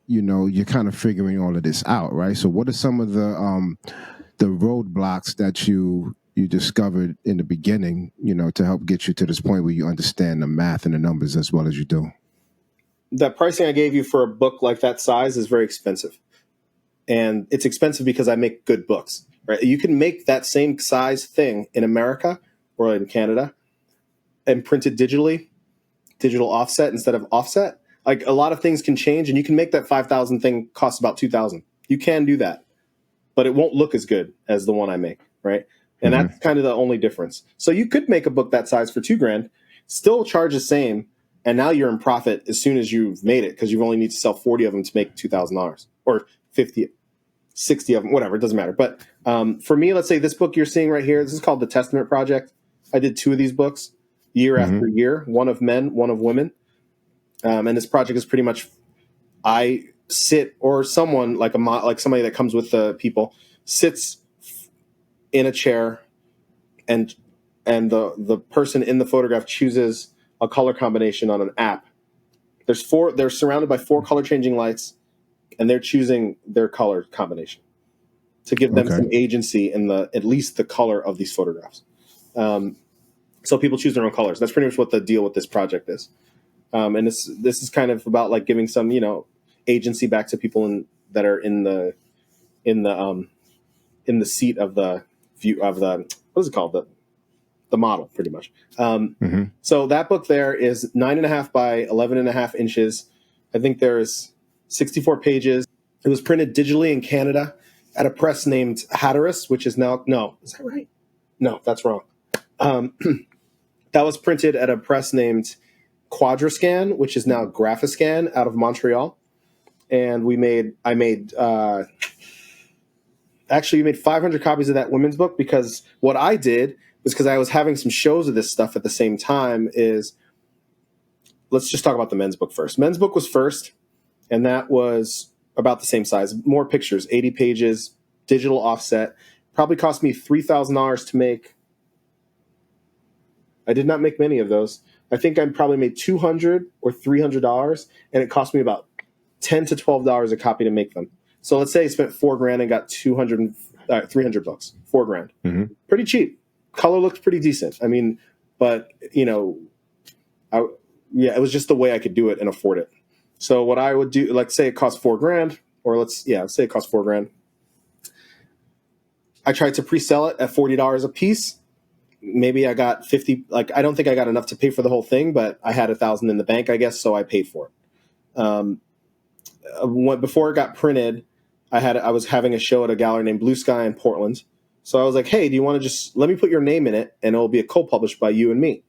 Speaker 2: you're kind of figuring all of this out, right? So what are some of the roadblocks that you discovered in the beginning, to help get you to this point where you understand the math and the numbers as well as you do?
Speaker 1: that pricing I gave you for a book like that size is very expensive. And it's expensive because I make good books, right? You can make that same size thing in America or in Canada and print it digitally, digital offset instead of offset. Like a lot of things can change, and you can make that 5,000 thing cost about 2,000. You can do that, but it won't look as good as the one I make, right? And that's kind of the only difference. So you could make a book that size for $2,000, still charge the same, and now you're in profit as soon as you've made it because you only need to sell 40 of them to make $2,000 or 50, 60 of them, whatever, it doesn't matter. But for me, let's say this book you're seeing right here, this is called The Testament Project. I did 2 of these books year after year, one of men, one of women. And this project is pretty much I sit or someone like somebody that comes with the people sits in a chair and the person in the photograph chooses a color combination on an app. They're surrounded by 4 color changing lights and they're choosing their color combination to give them some agency in at least the color of these photographs. So people choose their own colors. That's pretty much what the deal with this project is. And this is kind of about like giving some, agency back to people that are in the seat of the view of the, what is it called? The model, pretty much. So that book there is 9.5 by 11.5 inches. I think there's 64 pages. It was printed digitally in Canada at a press named Hatteras, which is now, no, is that right? No, that's wrong. That was printed at a press named Quadrascan, which is now Graphiscan out of Montreal. And we made 500 copies of that women's book because what I did was because I was having some shows of this stuff at the same time is, let's just talk about the men's book first. Men's book was first, and that was about the same size, more pictures, 80 pages, digital offset. Probably cost me $3,000 to make. I did not make many of those. I think I probably made $200 or $300, and it cost me about $10 to $12 a copy to make them. So let's say I spent $4,000 and got 300 bucks, $4,000. Pretty cheap. Color looked pretty decent. I mean, but it was just the way I could do it and afford it. So what I would do, like say it cost $4,000, or let's say it cost $4,000. I tried to pre-sell it at $40 a piece. Maybe I got 50. Like I don't think I got enough to pay for the whole thing, but I had 1,000 in the bank, I guess, so I paid for it. Before it got printed, I was having a show at a gallery named Blue Sky in Portland. So I was like, hey, do you want to just let me put your name in it, and it'll be a co-published by you and me.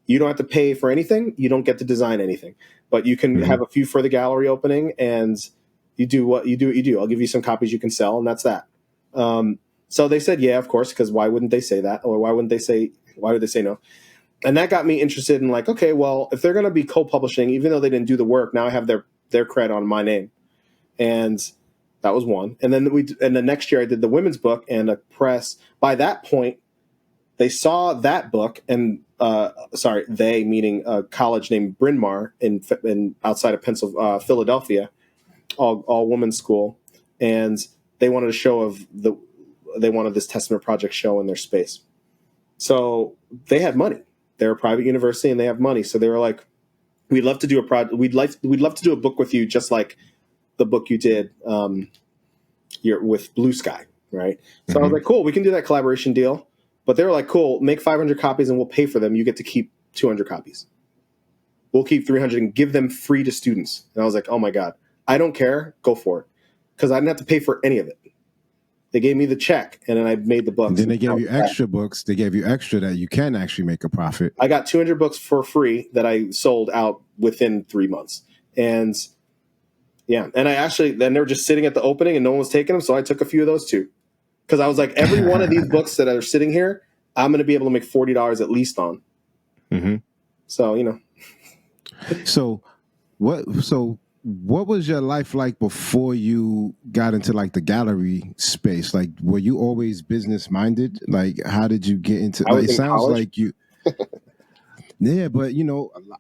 Speaker 1: You don't have to pay for anything. You don't get to design anything, but you can have a few for the gallery opening, and you do what you do. I'll give you some copies you can sell, and that's that. So they said, yeah, of course, because why wouldn't they say that? Or why would they say no? And that got me interested in like, okay, well, if they're going to be co-publishing, even though they didn't do the work, now I have their cred on my name. And that was one. And then the next year I did the women's book, and a press, by that point, they saw that book and, they meaning a college named Bryn Mawr in outside of Philadelphia, all women's school. And they wanted a show of they wanted this Testament Project show in their space. So they had money. They're a private university and they have money. So they were like, we'd love to do a project. We'd love to do a book with you, just like the book you did with Blue Sky, right? So I was like, cool, we can do that collaboration deal. But they were like, cool, make 500 copies and we'll pay for them. You get to keep 200 copies. We'll keep 300 and give them free to students. And I was like, oh my God, I don't care. Go for it. Because I didn't have to pay for any of it. They gave me the check, and then I made the books.
Speaker 2: And then they gave you extra books. They gave you extra that you can actually make a profit.
Speaker 1: I got 200 books for free that I sold out within 3 months. And yeah, and then they were just sitting at the opening and no one was taking them. So I took a few of those too. Because I was like, every one of these books that are sitting here, I'm going to be able to make $40 at least on. So,
Speaker 2: So what was your life like before you got into like the gallery space? Like, were you always business minded? Like, how did you get into? Like, it sounds college. Like you. Yeah, but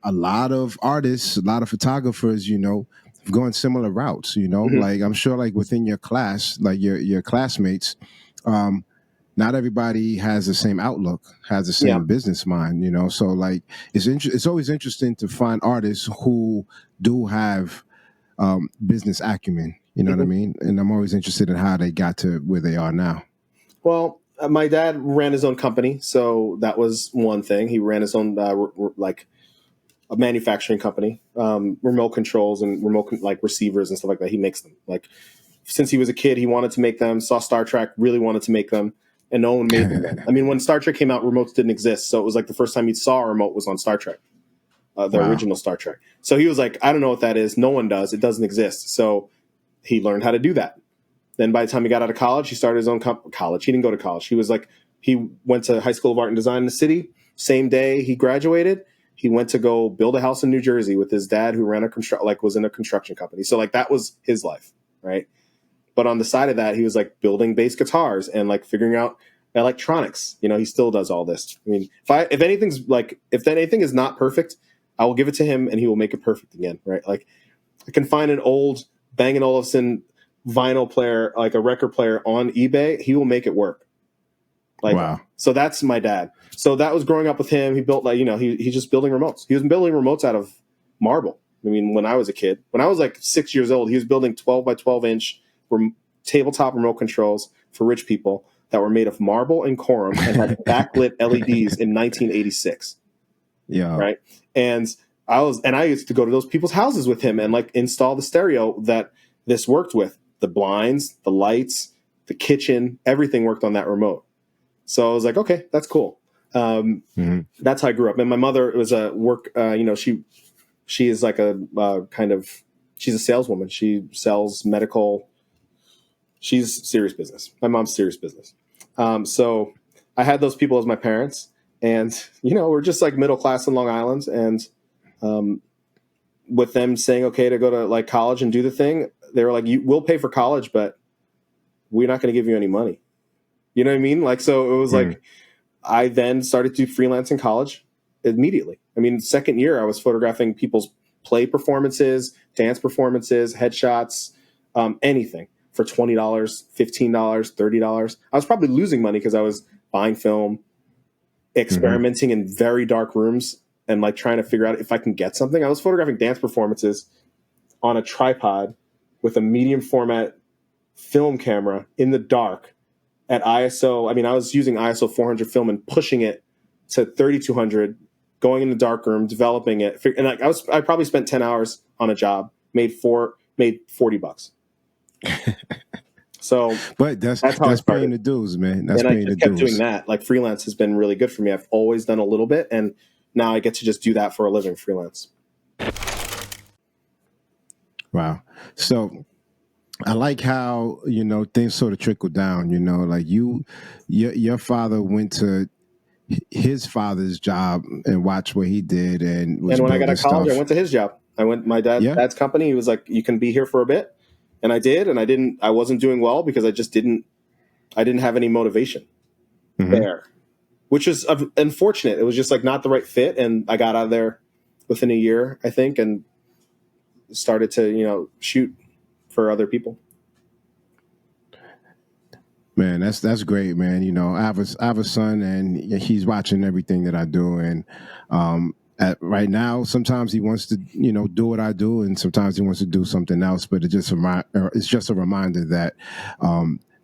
Speaker 2: a lot of artists, a lot of photographers, have gone similar routes. Like I'm sure, like within your class, like your classmates, not everybody has the same outlook, has the
Speaker 1: Yeah.
Speaker 2: same business mind, you know. So like it's always interesting to find artists who do have business acumen, you know what I
Speaker 1: Mhm.
Speaker 2: mean? And I'm always interested in how they got to where they are now.
Speaker 1: Well, my dad ran his own company, so that was one thing. He ran his own like a manufacturing company, remote controls and like receivers and stuff like that. He makes them. Like since he was a kid, he wanted to make them. Saw Star Trek, really wanted to make them, and no one made them then. I mean, when Star Trek came out, remotes didn't exist, so it was like the first time you saw a remote was on Star Trek, the
Speaker 2: Wow.
Speaker 1: original Star Trek. So he was like, I don't know what that is. No one does. It doesn't exist. So he learned how to do that. Then by the time he got out of college, he started his own college. He didn't go to college. He went to High School of Art and Design in the city. Same day he graduated, he went to go build a house in New Jersey with his dad, who ran was in a construction company. So like that was his life, right? But on the side of that, he was like building bass guitars and like figuring out electronics. You know, he still does all this. I mean, if anything is not perfect, I will give it to him and he will make it perfect again, right? Like I can find an old Bang & Olufsen vinyl player, like a record player on eBay, he will make it work. Like,
Speaker 2: wow.
Speaker 1: So that's my dad. So that was growing up with him. He built he's just building remotes. He was building remotes out of marble. I mean, when I was a kid, when I was like 6 years old, he was building 12 by 12 inch tabletop remote controls for rich people that were made of marble and corum and had backlit LEDs in 1986.
Speaker 2: Yeah.
Speaker 1: Right. And I used to go to those people's houses with him and like install the stereo that this worked with. The blinds, the lights, the kitchen, everything worked on that remote. So I was like, okay, that's cool. That's how I grew up. And my mother was a work, she is like a she's a saleswoman. She sells medical. She's serious business. My mom's serious business. So I had those people as my parents, and we're just like middle class in Long Island, and with them saying okay to go to like college and do the thing, they were like, we'll pay for college, but we're not going to give you any money. You know what I mean? Like, so it was like, I then started to do freelance in college immediately. I mean, second year I was photographing people's play performances, dance performances, headshots, anything for $20, $15, $30. I was probably losing money because I was buying film, experimenting in very dark rooms, and like trying to figure out if I can get something. I was photographing dance performances on a tripod with a medium format film camera in the dark at ISO. I mean, I was using ISO 400 film and pushing it to 3200, going in the dark room, developing it. And like I probably spent 10 hours on a job, made $40. So
Speaker 2: but that's
Speaker 1: how I
Speaker 2: paying
Speaker 1: started.
Speaker 2: the dues, man. That's
Speaker 1: And I
Speaker 2: paying the
Speaker 1: just kept
Speaker 2: dues.
Speaker 1: doing that. Like freelance has been really good for me. I've always done a little bit, and now I get to just do that for a living, freelance.
Speaker 2: Wow. So I like how, things sort of trickle down, like your father went to his father's job and watched what he did and was
Speaker 1: And when I got
Speaker 2: building
Speaker 1: out of college, I
Speaker 2: stuff.
Speaker 1: went to his job. My
Speaker 2: Yeah.
Speaker 1: dad's company. He was like, you can be here for a bit. And I did. And I wasn't doing well because I didn't have any motivation there, which is unfortunate. It was just like not the right fit. And I got out of there within a year, I think, and started to, shoot for other people.
Speaker 2: Man, that's great, man. I have a son, and he's watching everything that I do, and right now, sometimes he wants to, do what I do, and sometimes he wants to do something else. But it's just a reminder that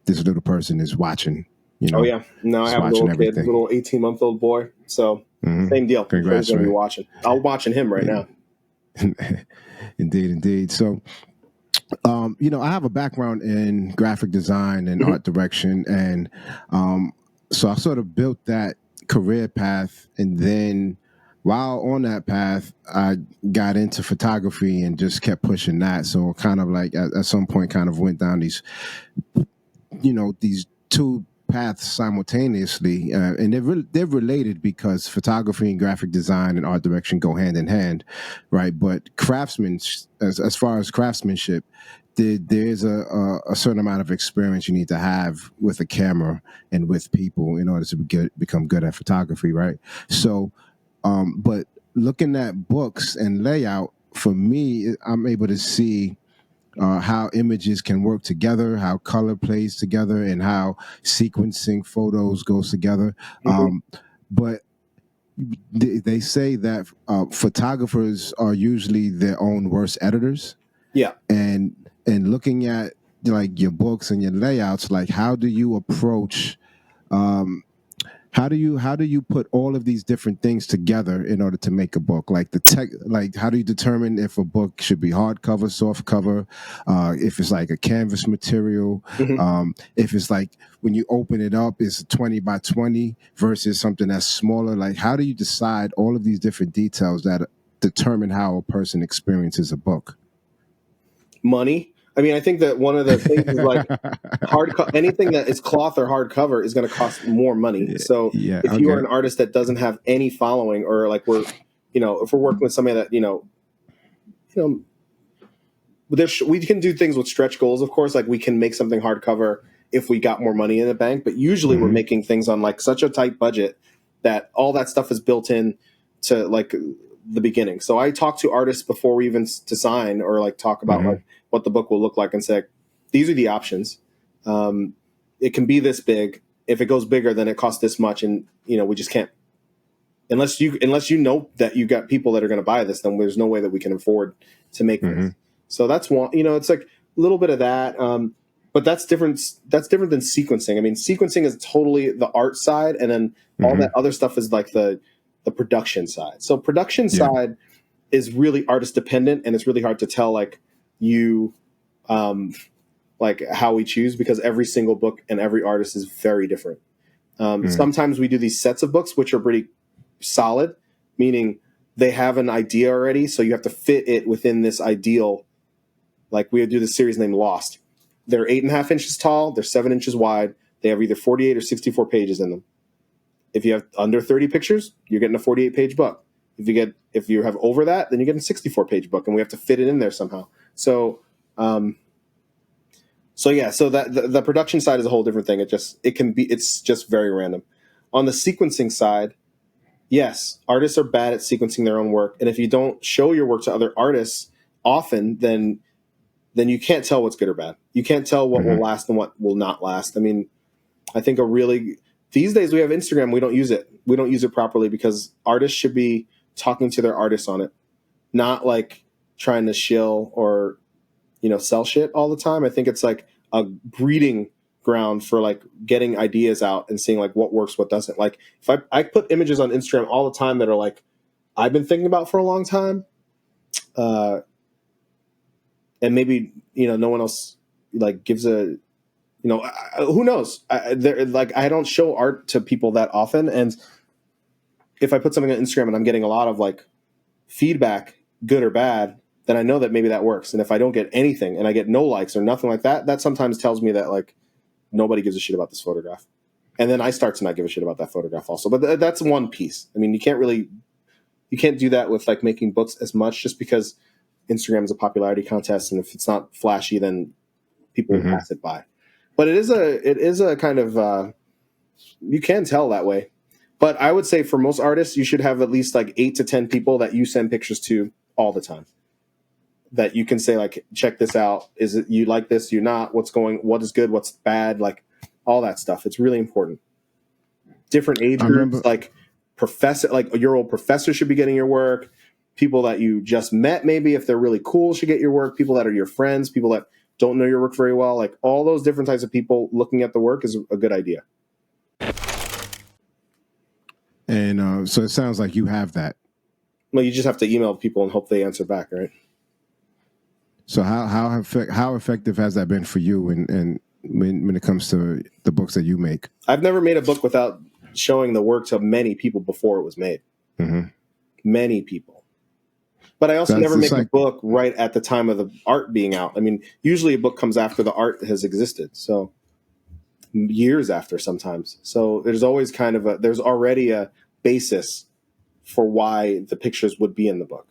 Speaker 2: this little person is watching.
Speaker 1: Oh yeah, now I have a little kid, little 18-month-old boy. So same deal.
Speaker 2: Congrats,
Speaker 1: I'm
Speaker 2: man.
Speaker 1: be watching. I'm watching him right now.
Speaker 2: Indeed. So, I have a background in graphic design and art direction, and so I sort of built that career path, and then while on that path, I got into photography and just kept pushing that. So, kind of like at some point, kind of went down these two paths simultaneously, and they're related because photography and graphic design and art direction go hand in hand, right? But craftsmanship, as far as craftsmanship, there's a certain amount of experience you need to have with a camera and with people in order to become good at photography, right? So, but looking at books and layout, for me, I'm able to see how images can work together, how color plays together, and how sequencing photos goes together.
Speaker 1: Mhm.
Speaker 2: But they say that photographers are usually their own worst editors,
Speaker 1: Yeah.
Speaker 2: and looking at like your books and your layouts, like how do you approach um, how do you put all of these different things together in order to make a book? Like the tech, like how do you determine if a book should be hardcover, soft cover, if it's like a canvas material,
Speaker 1: Mhm.
Speaker 2: if it's like when you open it up, it's 20 by 20 versus something that's smaller. Like how do you decide all of these different details that determine how a person experiences a book?
Speaker 1: Money. I mean, I think that one of the things is like anything that is cloth or hardcover is going to cost more money. So
Speaker 2: Yeah.
Speaker 1: if you are
Speaker 2: Okay.
Speaker 1: an artist that doesn't have any following, or like if we're working with somebody that you know, we can do things with stretch goals, of course. Like we can make something hardcover if we got more money in the bank, but usually we're
Speaker 2: Hmm.
Speaker 1: making things on like such a tight budget that all that stuff is built in to like the beginning. So I talk to artists before we even design or like talk about
Speaker 2: Hmm.
Speaker 1: like what the book will look like and say, these are the options. Um, it can be this big. If it goes bigger, then it costs this much, and we just can't unless you know that you got people that are going to buy this. Then there's no way that we can afford to make this.
Speaker 2: Hmm.
Speaker 1: So that's one. It's like a little bit of that. But that's different. That's different than sequencing. I mean, sequencing is totally the art side, and then all
Speaker 2: Hmm.
Speaker 1: that other stuff is like the production side. So production
Speaker 2: Yeah.
Speaker 1: side is really artist dependent, and it's really hard to tell you um, like how we choose, because every single book and every artist is very different.
Speaker 2: Mm.
Speaker 1: Sometimes we do these sets of books which are pretty solid, meaning they have an idea already, so you have to fit it within this ideal. Like we do this series named Lost. They're 8.5 inches tall, they're 7 inches wide, they have either 48 or 64 pages in them. If you have under 30 pictures, you're getting a 48-page book. If you have over that, then you're getting a 64-page book, and we have to fit it in there somehow. Um, so that the production side is a whole different thing. It's just very random. On the sequencing side, yes, artists are bad at sequencing their own work, and if you don't show your work to other artists often, then you can't tell what's good or bad. You can't tell what will
Speaker 2: Hmm.
Speaker 1: last and what will not last. I mean, I think these days we have Instagram. We don't use it. We don't use it properly because artists should be talking to their artists on it, not like trying to shill or sell shit all the time. I think it's like a breeding ground for like getting ideas out and seeing like what works, what doesn't. Like if I put images on Instagram all the time that are like I've been thinking about for a long time, uh, and maybe no one else like gives a who knows. I don't show art to people that often, and if I put something on Instagram and I'm getting a lot of like feedback, good or bad, then I know that maybe that works. And if I don't get anything and I get no likes or nothing like that, that sometimes tells me that like nobody gives a shit about this photograph. And then I start to not give a shit about that photograph also. But that's one piece. I mean, you can't do that with like making books as much, just because Instagram is a popularity contest, and if it's not flashy, then people will
Speaker 2: Hmm.
Speaker 1: pass it by. But it is a kind of you can tell that way. But I would say for most artists, you should have at least like 8 to 10 people that you send pictures to all the time, that you can say like, check this out. Is it you like this? You not? What is good? What's bad? Like all that stuff. It's really important. Different age
Speaker 2: I
Speaker 1: groups,
Speaker 2: remember.
Speaker 1: like your old professor should be getting your work. People that you just met, maybe if they're really cool, should get your work. People that are your friends, people that don't know your work very well, like all those different types of people looking at the work is a good idea.
Speaker 2: And so it sounds like you have that.
Speaker 1: Well, you just have to email people and hope they answer back, right?
Speaker 2: So how effective has that been for you? And when it comes to the books that you make?
Speaker 1: I've never made a book without showing the work to many people before it was made.
Speaker 2: Hmm.
Speaker 1: Many people. But I also
Speaker 2: That's
Speaker 1: never
Speaker 2: it's
Speaker 1: make a
Speaker 2: like.
Speaker 1: book right at the time of the art being out. I mean, usually a book comes after the art has existed. So years after sometimes. So there's already a basis for why the pictures would be in the book.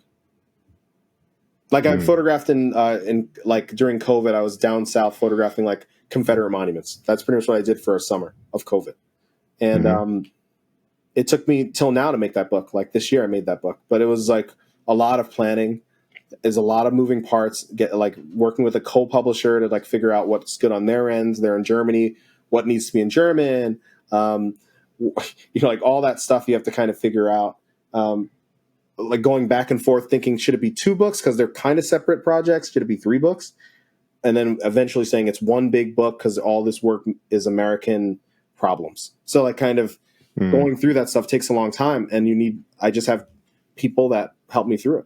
Speaker 1: Like I
Speaker 2: Mm.
Speaker 1: photographed in like during COVID, I was down south photographing like Confederate monuments. That's pretty much what I did for a summer of COVID. And
Speaker 2: Hmm.
Speaker 1: it took me till now to make that book. Like this year I made that book, but it was like a lot of planning. There's a lot of moving parts. Get like working with a co-publisher to like figure out what's good on their ends. They're in Germany. What needs to be in German? Like all that stuff you have to kind of figure out. Like going back and forth, thinking should it be 2 books because they're kind of separate projects? Should it be 3 books? And then eventually saying it's one big book because all this work is American problems. So like kind of going through that stuff takes a long time, and I just have people that help me through it.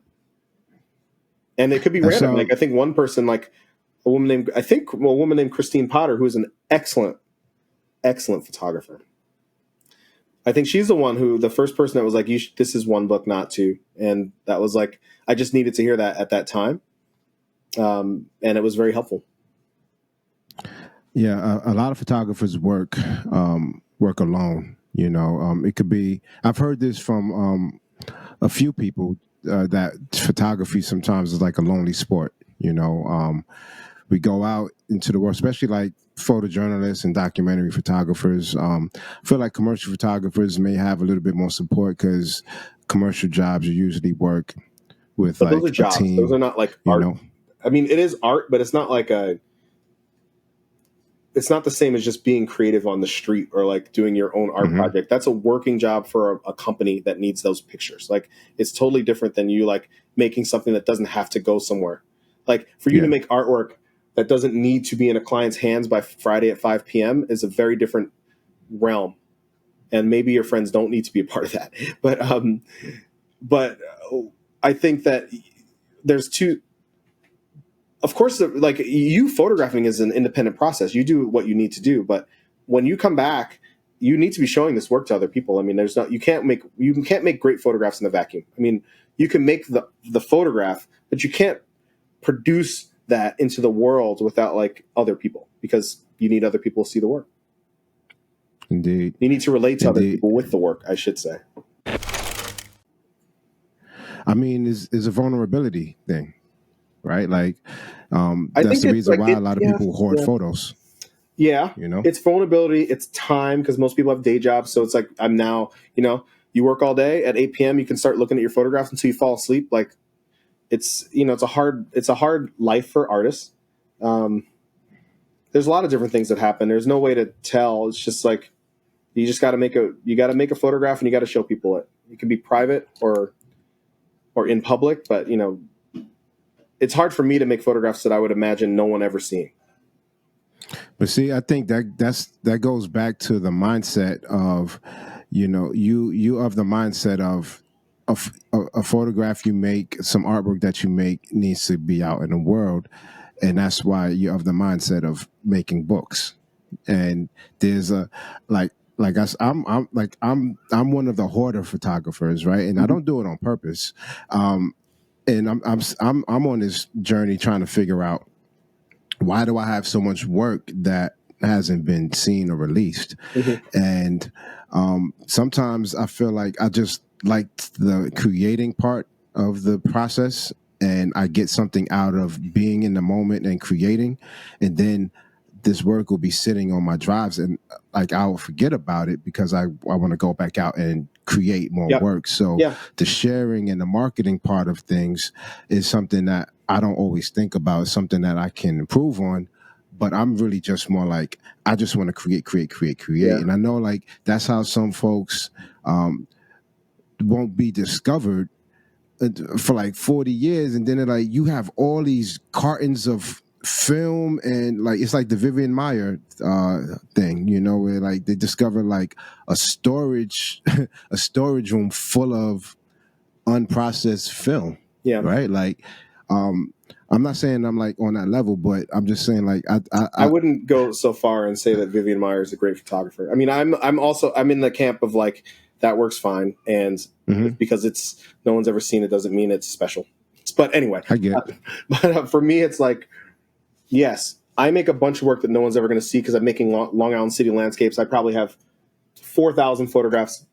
Speaker 1: And it could be random. Like I think one person, like a woman named Christine Potter, who is an excellent photographer. I think she's the first person that was like, this is 1 book, not 2. And that was like, I just needed to hear that at that time. And it was very helpful.
Speaker 2: Yeah. A lot of photographers work alone, it could be, I've heard this from a few people, that photography sometimes is like a lonely sport. We go out into the world, especially like photojournalists and documentary photographers. I feel like commercial photographers may have a little bit more support because commercial jobs usually work with
Speaker 1: but
Speaker 2: like
Speaker 1: those are jobs.
Speaker 2: a team.
Speaker 1: Those are not like art. I mean, it is art, but it's not like it's not the same as just being creative on the street or like doing your own art project. That's a working job for a company that needs those pictures. Like it's totally different than you like making something that doesn't have to go somewhere. Like for you to make artwork that doesn't need to be in a client's hands by Friday at 5 p.m. is a very different realm. And maybe your friends don't need to be a part of that. But I think that there's two. Of course, like you photographing is an independent process. You do what you need to do, but when you come back, you need to be showing this work to other people. I mean, you can't make great photographs in a vacuum. I mean, you can make the photograph, but you can't produce that into the world without like other people, because you need other people to see the work.
Speaker 2: Indeed.
Speaker 1: You need to relate to other people with the work, I should say.
Speaker 2: I mean, it's a vulnerability thing, right? Like, that's the reason why a lot of people hoard photos.
Speaker 1: Yeah, it's vulnerability, it's time, because most people have day jobs. So it's like I'm now, you work all day at 8 p.m. You can start looking at your photographs until you fall asleep. Like it's a hard life for artists. There's a lot of different things that happen. There's no way to tell. It's just like you just got to make a photograph and you got to show people it. It can be private or in public, but it's hard for me to make photographs that I would imagine no one ever seeing.
Speaker 2: But see, I think that goes back to the mindset of, you of the mindset of a photograph you make, some artwork that you make needs to be out in the world, and that's why you're of the mindset of making books. And there's a I'm one of the hoarder photographers, right? And I don't do it on purpose. And I'm on this journey trying to figure out, why do I have so much work that hasn't been seen or released? And sometimes I feel like I just like the creating part of the process, and I get something out of being in the moment and creating, and then this work will be sitting on my drives, and like I will forget about it because I want to go back out and create more work. So the sharing and the marketing part of things is something that I don't always think about. It's something that I can improve on, but I'm really just more like, I just want to create. Yeah. And I know like that's how some folks won't be discovered for like 40 years. And then they're like, you have all these cartons of film, and like it's like the Vivian Maier thing, where like they discover like a storage room full of unprocessed film. Yeah. Right. Like I'm not saying I'm like on that level, but I'm just saying like I
Speaker 1: wouldn't go so far and say that Vivian Maier is a great photographer. I mean, I'm in the camp of like that works fine, and because no one's ever seen it doesn't mean it's special. But anyway,
Speaker 2: I get it.
Speaker 1: But for me, it's like, yes, I make a bunch of work that no one's ever going to see because I'm making Long Island City landscapes. I probably have 4,000 photographs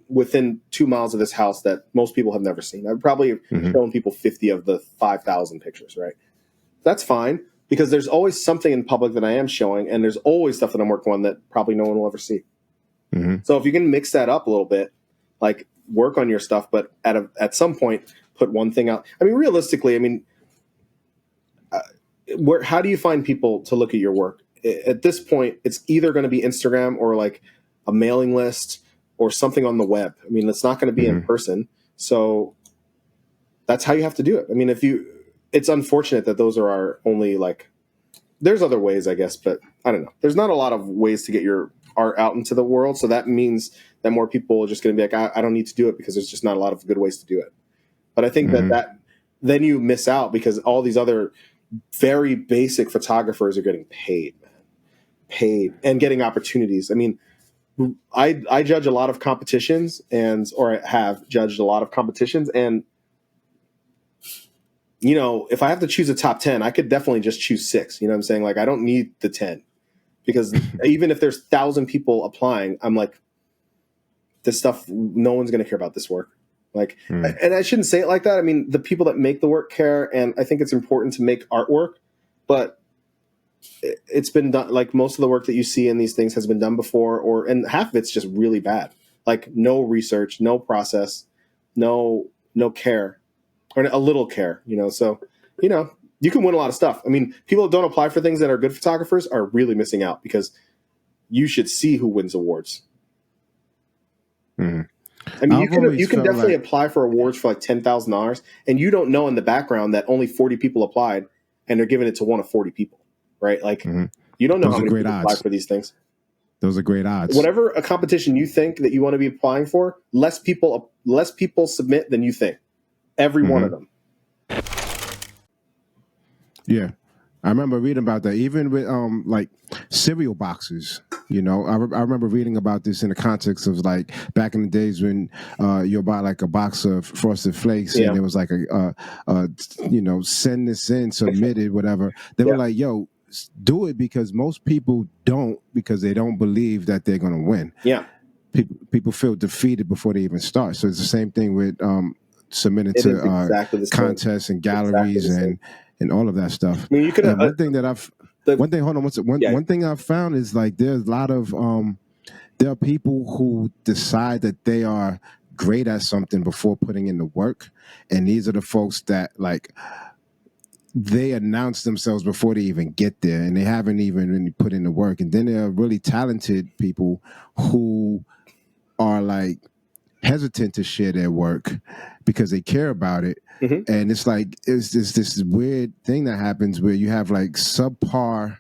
Speaker 1: within 2 miles of this house that most people have never seen. I've probably shown people 50 of the 5,000 pictures, right? That's fine, because there's always something in public that I am showing, and there's always stuff that I'm working on that probably no one will ever see. So if you can mix that up a little bit, like work on your stuff, but at some point put one thing out. I mean, realistically, I mean, how do you find people to look at your work? At this point, it's either going to be Instagram or like a mailing list or something on the web. I mean, it's not going to be in person. So that's how you have to do it. I mean, it's unfortunate that those are our only, like, there's other ways, I guess, but I don't know. There's not a lot of ways to get your art out into the world. So that means that more people are just going to be like, I don't need to do it because there's just not a lot of good ways to do it. But I think that then you miss out because all these other very basic photographers are getting paid and getting opportunities. I mean, I judge a lot of competitions or I have judged a lot of competitions. And, you know, if I have to choose a top 10, I could definitely just choose 6. You know what I'm saying? Like, I don't need the 10 because even if there's 1,000 people applying, I'm like, this stuff, no one's going to care about this work. Like, and I shouldn't say it like that. I mean, the people that make the work care. And I think it's important to make artwork, but it's been done. Like most of the work that you see in these things has been done before, and half of it's just really bad. Like no research, no process, no care, or a little care, you know? So, you know, you can win a lot of stuff. I mean, people that don't apply for things that are good photographers are really missing out because you should see who wins awards. I mean, you can definitely apply for awards for like $10,000 and you don't know in the background that only 40 people applied and they're giving it to one of 40 people. Right? Like, you don't know how many people apply for these things.
Speaker 2: Those are great odds.
Speaker 1: Whatever a competition you think that you want to be applying for, less people submit than you think. Every one of them.
Speaker 2: Yeah. I remember reading about that. Even with like cereal boxes, you know, I remember reading about this in the context of like back in the days when you'll buy like a box of Frosted Flakes and it was like you know, send this in, submit it, whatever. They were like, yo, do it because most people don't because they don't believe that they're going to win.
Speaker 1: Yeah.
Speaker 2: People feel defeated before they even start. So it's the same thing with submitting to exactly contests and galleries and all of that stuff.
Speaker 1: I mean, you could.
Speaker 2: One thing I've found is like there's a lot of there are people who decide that they are great at something before putting in the work, and these are the folks that like they announce themselves before they even get there, and they haven't even really put in the work. And then there are really talented people who are like hesitant to share their work because they care about it. And it's like it's this weird thing that happens where you have like subpar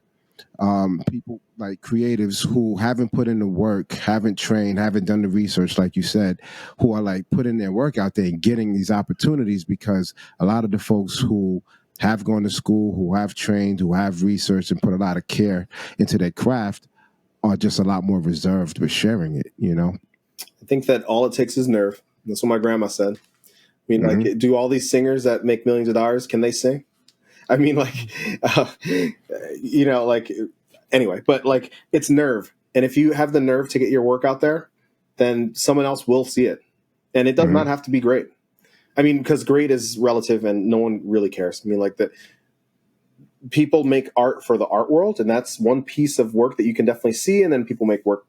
Speaker 2: people like creatives who haven't put in the work, haven't trained, haven't done the research, like you said, who are like putting their work out there and getting these opportunities because a lot of the folks who have gone to school, who have trained, who have researched and put a lot of care into their craft are just a lot more reserved with sharing it, you know?
Speaker 1: I think that all it takes is nerve. That's what my grandma said. I mean, like, do all these singers that make millions of dollars, can they sing? I mean, like, you know, like, anyway, but like, it's nerve. And if you have the nerve to get your work out there, then someone else will see it. And it does not have to be great. I mean, because great is relative and no one really cares. I mean, like, that people make art for the art world, and that's one piece of work that you can definitely see. And then people make work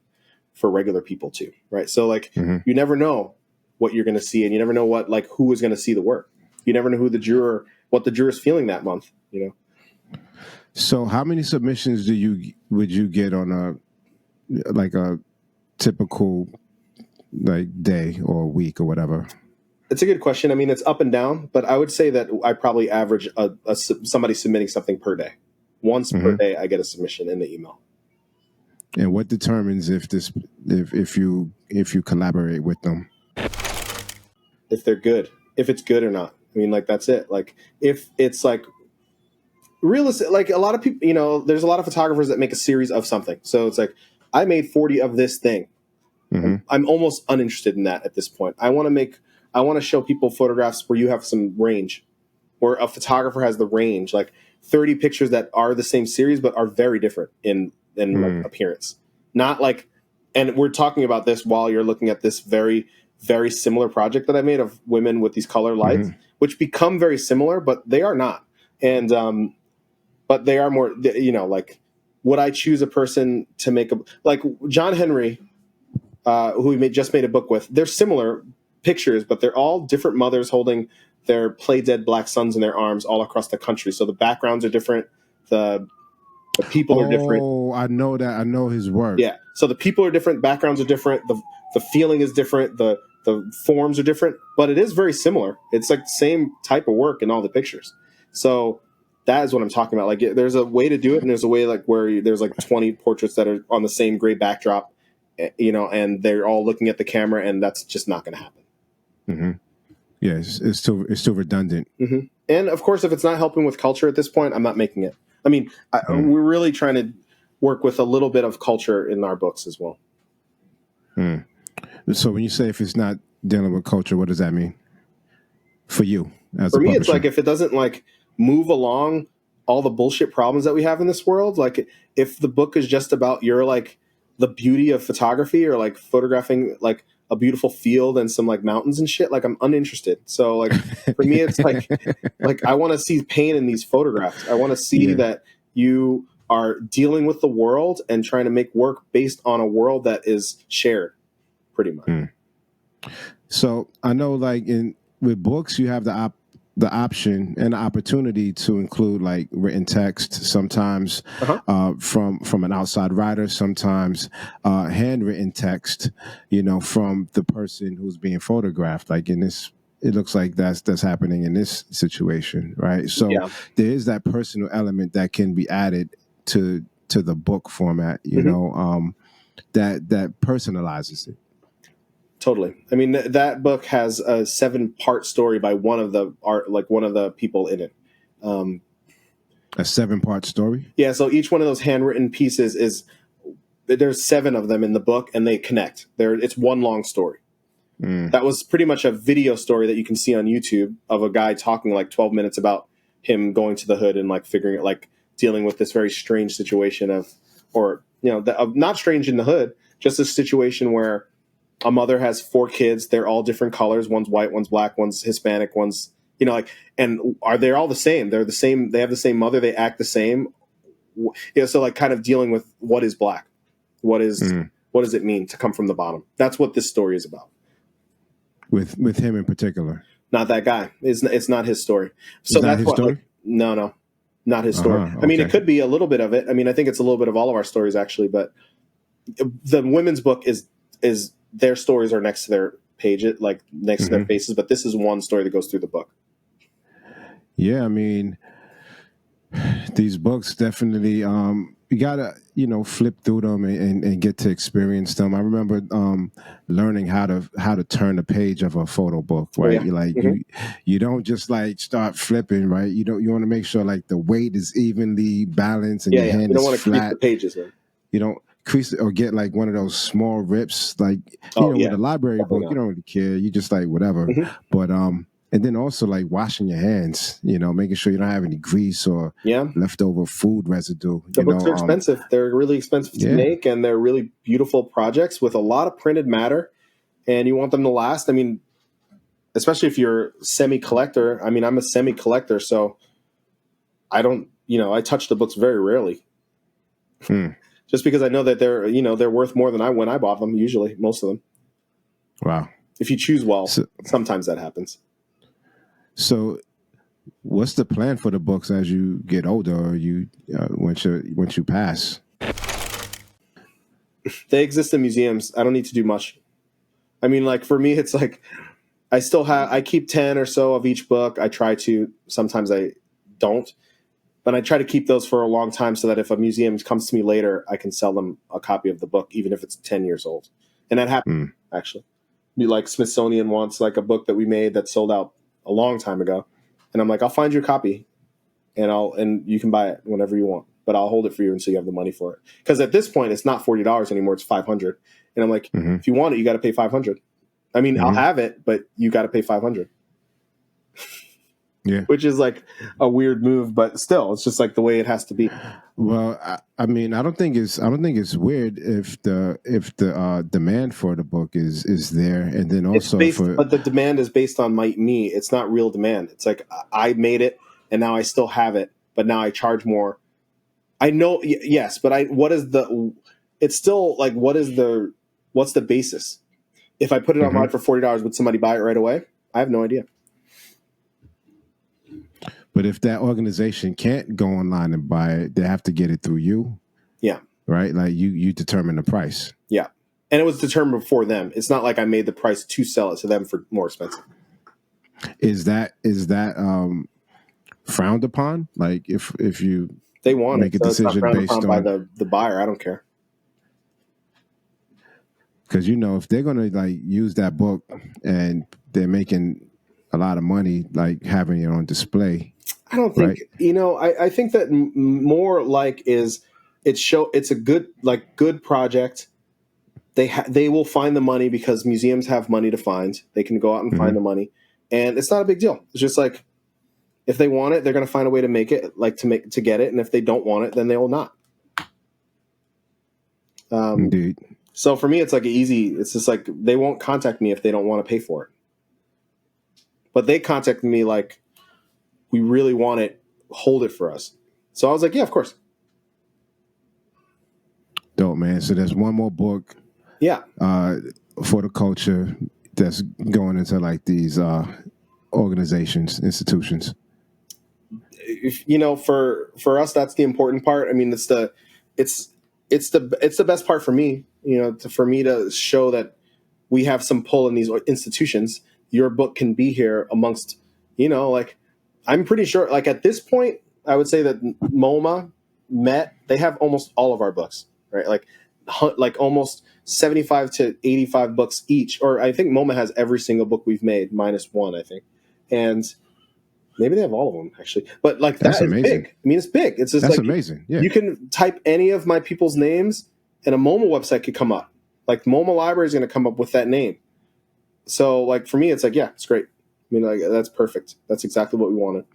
Speaker 1: for regular people too, right? So like, you never know what you're going to see, and you never know who is going to see the work. You never know what the juror is feeling that month, you know?
Speaker 2: So how many submissions would you get on a typical like day or week or whatever?
Speaker 1: It's a good question. I mean, it's up and down, but I would say that I probably average somebody submitting something per day. Once per day, I get a submission in the email.
Speaker 2: And what determines if you collaborate with them?
Speaker 1: If they're good, if it's good or not. I mean, like, that's it. Like, if it's like realistic, like a lot of people, you know, there's a lot of photographers that make a series of something. So it's like, I made 40 of this thing. I'm almost uninterested in that at this point. I want to show people photographs where you have some range, where a photographer has the range, like 30 pictures that are the same series, but are very different in like appearance. Not like, and we're talking about this while you're looking at this very, very similar project that I made of women with these color lights, which become very similar, but they are not. And, but they are more, you know, like, would I choose a person to make like John Henry, who we just made a book with? They're similar, pictures, but they're all different mothers holding their play dead black sons in their arms all across the country. So the backgrounds are different. The people are different.
Speaker 2: Oh, I know that. I know his work.
Speaker 1: Yeah. So the people are different. Backgrounds are different. The feeling is different. The forms are different, but it is very similar. It's like the same type of work in all the pictures. So that is what I'm talking about. Like there's a way to do it, and there's a way like where there's like 20 portraits that are on the same gray backdrop, and they're all looking at the camera, and that's just not going to happen.
Speaker 2: Mm-hmm. Yeah, it's still redundant.
Speaker 1: Mm-hmm. And of course, if it's not helping with culture at this point, I'm not making it. I mean, we're really trying to work with a little bit of culture in our books as well.
Speaker 2: So when you say if it's not dealing with culture, what does that mean for you as
Speaker 1: for
Speaker 2: a
Speaker 1: me?
Speaker 2: publisher?
Speaker 1: It's like if it doesn't like move along all the bullshit problems that we have in this world, like if the book is just about your like the beauty of photography or like photographing like a beautiful field and some like mountains and shit, like I'm uninterested. So like for me it's like I want to see pain in these photographs. I want to see that you are dealing with the world and trying to make work based on a world that is shared, pretty much.
Speaker 2: So I know like with books you have the option and the opportunity to include like written text, sometimes from an outside writer, sometimes handwritten text, from the person who's being photographed. Like in this, it looks like that's happening in this situation, right? So there is that personal element that can be added to the book format, that personalizes it.
Speaker 1: Totally. I mean, that book has a 7-part story by one of the people in it.
Speaker 2: A 7-part story?
Speaker 1: Yeah. So each one of those handwritten pieces there's 7 of them in the book, and they connect. It's one long story. That was pretty much a video story that you can see on YouTube of a guy talking like 12 minutes about him going to the hood and like figuring it, like dealing with this very strange situation of not strange in the hood, just a situation where a mother has 4 kids. They're all different colors. One's white, one's black, one's Hispanic, one's, and are they all the same? They're the same. They have the same mother. They act the same. So like kind of dealing with what is black, what does it mean to come from the bottom? That's what this story is about.
Speaker 2: With him in particular.
Speaker 1: Not that guy. It's not his story. So
Speaker 2: that's his story?
Speaker 1: No, not his story. I mean, it could be a little bit of it. I mean, I think it's a little bit of all of our stories actually, but the women's book is their stories are next to their page, like next to their faces, but this is one story that goes through the book.
Speaker 2: Yeah, I mean, these books definitely, you gotta, flip through them and get to experience them. I remember learning how to turn a page of a photo book, right?
Speaker 1: Oh, yeah.
Speaker 2: You don't just like start flipping, right? You want to make sure like the weight is evenly balanced and your hand
Speaker 1: you don't
Speaker 2: is
Speaker 1: want to
Speaker 2: flat.
Speaker 1: crease the pages, man.
Speaker 2: You don't crease or get like one of those small rips, like with a library book, you don't really care. You just like whatever. But and then also like washing your hands, making sure you don't have any grease or leftover food residue.
Speaker 1: The books are expensive. They're really expensive to make, and they're really beautiful projects with a lot of printed matter, and you want them to last. I mean, especially if you're semi-collector. I mean, I'm a semi-collector, so I don't, I touch the books very rarely. Just because I know that they're worth more than when I bought them, usually, most of them.
Speaker 2: Wow.
Speaker 1: If you choose well, sometimes that happens.
Speaker 2: So what's the plan for the books as you get older, or once you pass?
Speaker 1: They exist in museums. I don't need to do much. I mean, like for me, it's like I keep 10 or so of each book. I try to, sometimes I don't. But I try to keep those for a long time so that if a museum comes to me later, I can sell them a copy of the book, even if it's 10 years old. And that happened, actually. Like Smithsonian wants like a book that we made that sold out a long time ago. And I'm like, I'll find you a copy and you can buy it whenever you want, but I'll hold it for you until you have the money for it. Because at this point, it's not $40 anymore. It's $500. And I'm like, if you want it, you got to pay $500. I mean, I'll have it, but you got to pay $500.
Speaker 2: Yeah,
Speaker 1: which is like a weird move, but still, it's just like the way it has to be.
Speaker 2: Well, I mean, I don't think it's weird if the demand for the book is there, and then also
Speaker 1: but the demand is based on me. It's not real demand. It's like I made it, and now I still have it, but now I charge more. I know, yes, but what's the basis? If I put it online for $40, would somebody buy it right away? I have no idea.
Speaker 2: But if that organization can't go online and buy it, they have to get it through you.
Speaker 1: Yeah.
Speaker 2: Right? Like you determine the price.
Speaker 1: Yeah. And it was determined for them. It's not like I made the price to sell it to them for more expensive.
Speaker 2: Is that frowned upon? Like if you
Speaker 1: they want
Speaker 2: make
Speaker 1: it,
Speaker 2: a
Speaker 1: so
Speaker 2: decision
Speaker 1: it's not frowned
Speaker 2: based
Speaker 1: upon by
Speaker 2: on
Speaker 1: the buyer, I don't care.
Speaker 2: Because if they're gonna like use that book and they're making a lot of money, like having it on display.
Speaker 1: I don't think I think that more like is it's a good project. They will find the money because museums have money to find. They can go out and find the money, and it's not a big deal. It's just like if they want it, they're going to find a way to make it, like to get it, and if they don't want it, then they will not.
Speaker 2: Indeed.
Speaker 1: So for me, it's like easy. It's just like they won't contact me if they don't want to pay for it. But they contacted me like, we really want it, hold it for us. So I was like, yeah, of course.
Speaker 2: Dope, man. So there's one more book, for the culture that's going into like these organizations, institutions.
Speaker 1: For us, that's the important part. I mean, it's the best part for me. For me to show that we have some pull in these institutions. Your book can be here amongst, I'm pretty sure, like at this point, I would say that MoMA, Met, they have almost all of our books, right? Like almost 75 to 85 books each, or I think MoMA has every single book we've made, minus one, I think. And maybe they have all of them, actually. But like that's amazing. Big. I mean, it's big. It's just
Speaker 2: that's
Speaker 1: like
Speaker 2: amazing. Yeah.
Speaker 1: You can type any of my people's names, and a MoMA website could come up. Like MoMA Library is going to come up with that name. So, like for me, it's like, yeah, it's great. I mean, like that's perfect. That's exactly what we wanted.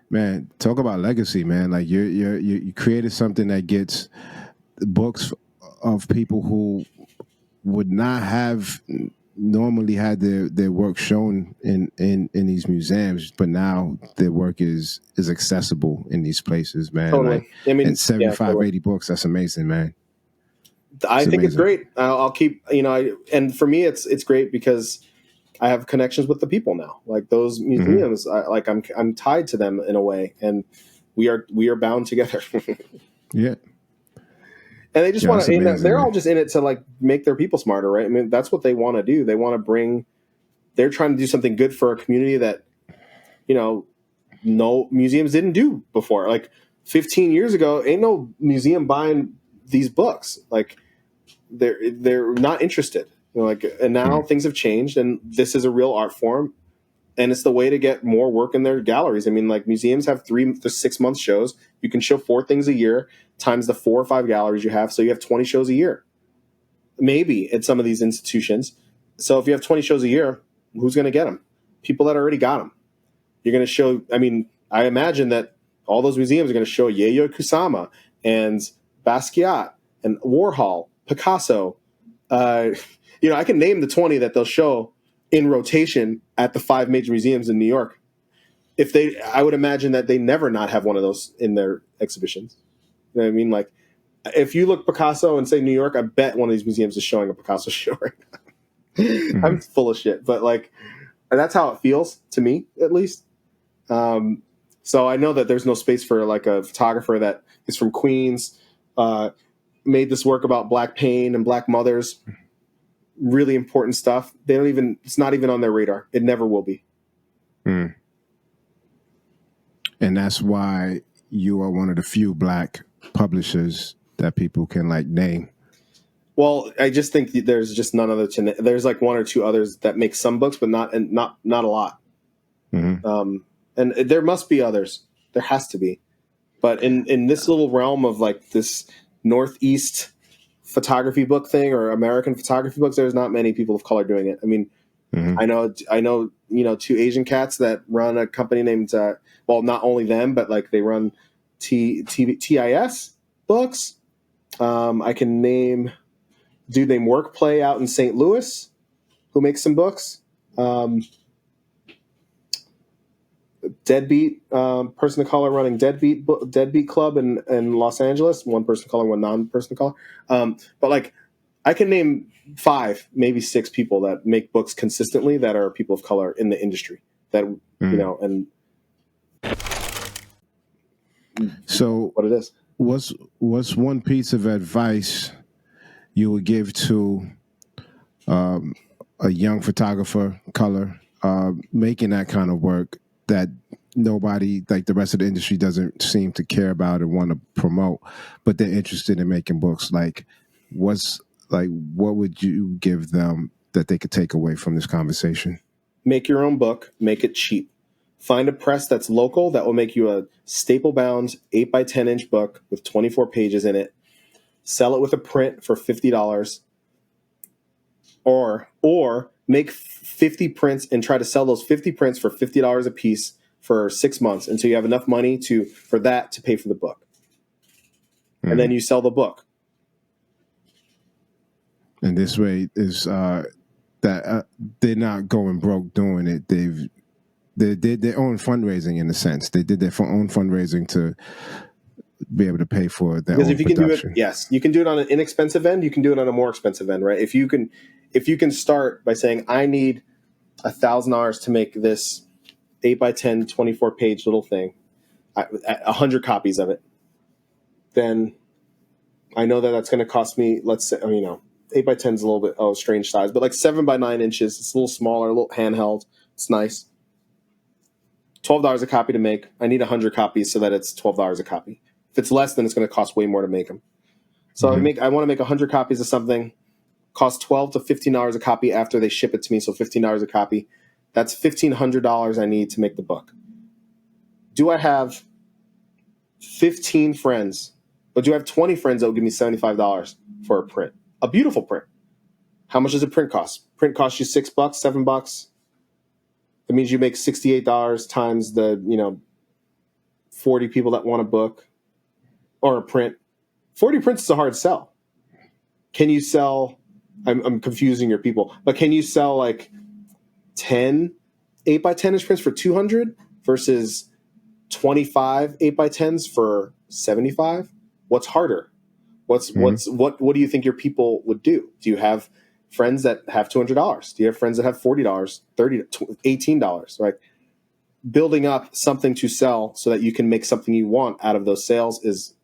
Speaker 2: Man, talk about legacy, man. Like you created something that gets books of people who would not have normally had their work shown in these museums, but now their work is accessible in these places, man.
Speaker 1: Totally.
Speaker 2: Like, and 75, 80 books, that's amazing, man.
Speaker 1: I think it's great. I'll keep, and for me, it's great because I have connections with the people now. Like those museums, I'm tied to them in a way, and we are bound together.
Speaker 2: Yeah.
Speaker 1: And they just want to. They're all just in it to like make their people smarter, right? I mean, that's what they want to do. They want to bring. They're trying to do something good for a community that, no museums didn't do before. Like 15 years ago, ain't no museum buying these books. Like they're not interested. And now things have changed, and this is a real art form, and it's the way to get more work in their galleries. I mean, like museums have 3 to 6 month shows. You can show 4 things a year times the 4 or 5 galleries you have, so you have 20 shows a year. Maybe at some of these institutions. So if you have 20 shows a year, who's going to get them? People that already got them. You're going to show. I mean, I imagine that all those museums are going to show Yayoi Kusama and Basquiat and Warhol, Picasso. I can name the 20 that they'll show in rotation at the 5 major museums in New York. I would imagine that they never not have one of those in their exhibitions. You know what I mean? Like, if you look Picasso and say New York, I bet one of these museums is showing a Picasso show right now. I'm full of shit, but like, that's how it feels to me, at least. So I know that there's no space for like a photographer that is from Queens, made this work about Black pain and Black mothers. Really important stuff. It's not even on their radar. It never will be.
Speaker 2: And that's why you are one of the few Black publishers that people can like name. Well,
Speaker 1: I just think there's just none other to. There's like 1 or 2 others that make some books, but not a lot. And there must be others. There has to be. But in this little realm of like this Northeast photography book thing or American photography books, there's not many people of color doing it. I mean, I know 2 Asian cats that run a company named not only them, but like they run TIS books. I can name a dude named Workplay out in St. Louis who makes some books. Deadbeat person of color running Deadbeat Club in Los Angeles. One person of color, one non-person of color. But like I can name 5, maybe 6 people that make books consistently that are people of color in the industry that, and
Speaker 2: So
Speaker 1: what it is.
Speaker 2: what's one piece of advice you would give to a young photographer, color, making that kind of work that nobody, like the rest of the industry, doesn't seem to care about or want to promote, but they're interested in making books? Like, what would you give them that they could take away from this conversation?
Speaker 1: Make your own book, make it cheap. Find a press that's local that will make you a staple bound 8 by 10 inch book with 24 pages in it. Sell it with a print for $50, or make 50 prints and try to sell those 50 prints for $50 a piece for 6 months until you have enough money for that to pay for the book. And then you sell the book.
Speaker 2: And this way is that they're not going broke doing it. They did their own fundraising in a sense. They did their own fundraising to be able to pay for their own production.
Speaker 1: Can do it, yes, you can do it on an inexpensive end. You can do it on a more expensive end, right? If you can start by saying, I need $1,000 to make this 8 by 10, 24 page little thing, 100 copies of it, then I know that that's going to cost me, let's say, 8 by 10 is a little bit, strange size, but like 7 by 9 inches. It's a little smaller, a little handheld. It's nice. $12 a copy to make. I need 100 copies so that it's $12 a copy. If it's less, then it's going to cost way more to make them. So I want to make 100 copies of something, cost $12 to $15 a copy after they ship it to me. So $15 a copy. That's $1,500 I need to make the book. Do I have 15 friends, but do I have 20 friends that will give me $75 for a print? A beautiful print. How much does a print cost? Print costs you $6, $7. That means you make $68 times the 40 people that want a book or a print. 40 prints is a hard sell. Can you sell? I'm confusing your people, but can you sell like 10 8 by 10 inch prints for 200 versus 25 8 by 10s for 75? What's harder? What do you think your people would do? Do you have friends that have $200? Do you have friends that have $40, $30, $18? Right? Building up something to sell so that you can make something you want out of those sales is,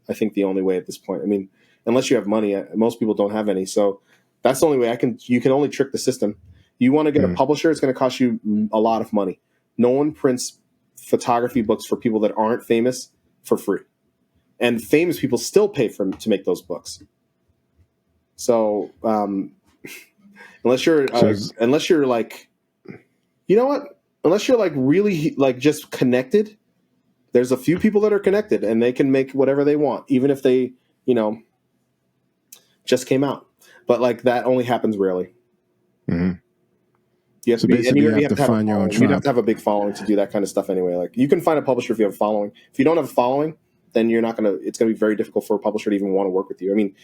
Speaker 1: I think, the only way at this point. I mean, unless you have money, most people don't have any. So that's the only way you can only trick the system. You want to get a publisher, it's going to cost you a lot of money. No one prints photography books for people that aren't famous for free. And famous people still pay to make those books. So unless you're like, you know what? Unless you're like really like just connected, there's a few people that are connected and they can make whatever they want, even if they, just came out. But like that only happens rarely.
Speaker 2: Mm-hmm.
Speaker 1: You have
Speaker 2: so
Speaker 1: to be, and you have to
Speaker 2: find your own tribe.
Speaker 1: You'd have to have a big following to do that kind of stuff anyway. Like you can find a publisher if you have a following. If you don't have a following, then it's going to be very difficult for a publisher to even want to work with you. I mean,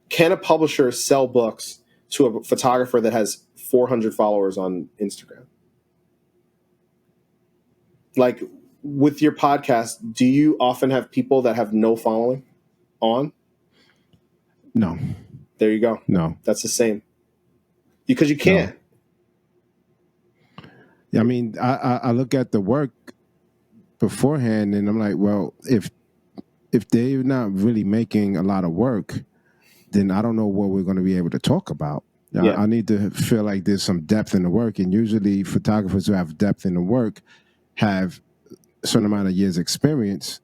Speaker 1: can a publisher sell books to a photographer that has 400 followers on Instagram? Like with your podcast, do you often have people that have no following on?
Speaker 2: No.
Speaker 1: There you go.
Speaker 2: No.
Speaker 1: That's the same. Because you can't.
Speaker 2: No. I mean, I look at the work beforehand and I'm like, well, if they're not really making a lot of work, then I don't know what we're going to be able to talk about. Yeah. I need to feel like there's some depth in the work. And usually photographers who have depth in the work have a certain amount of years experience.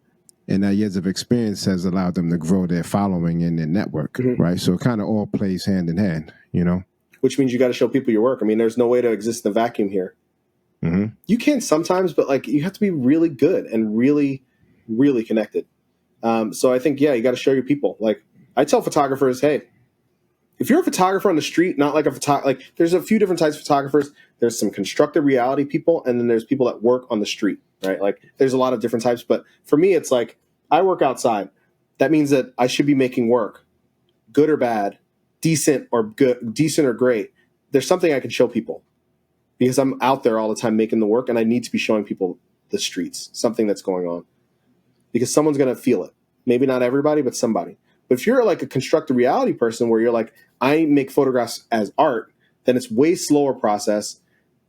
Speaker 2: And that years of experience has allowed them to grow their following and their network, right? So it kind of all plays hand in hand,
Speaker 1: Which means you got to show people your work. I mean, there's no way to exist in a vacuum here.
Speaker 2: Mm-hmm.
Speaker 1: You can sometimes, but like you have to be really good and really, really connected. So I think, you got to show your people. Like I tell photographers, hey, if you're a photographer on the street, not like there's a few different types of photographers. There's some constructed reality people, and then there's people that work on the street, right? Like there's a lot of different types. But for me, it's like I work outside. That means that I should be making work, good or bad, decent or great. There's something I can show people because I'm out there all the time making the work, and I need to be showing people the streets, something that's going on, because someone's going to feel it. Maybe not everybody, but somebody. But if you're like a constructed reality person where you're like, I make photographs as art, then it's way slower process.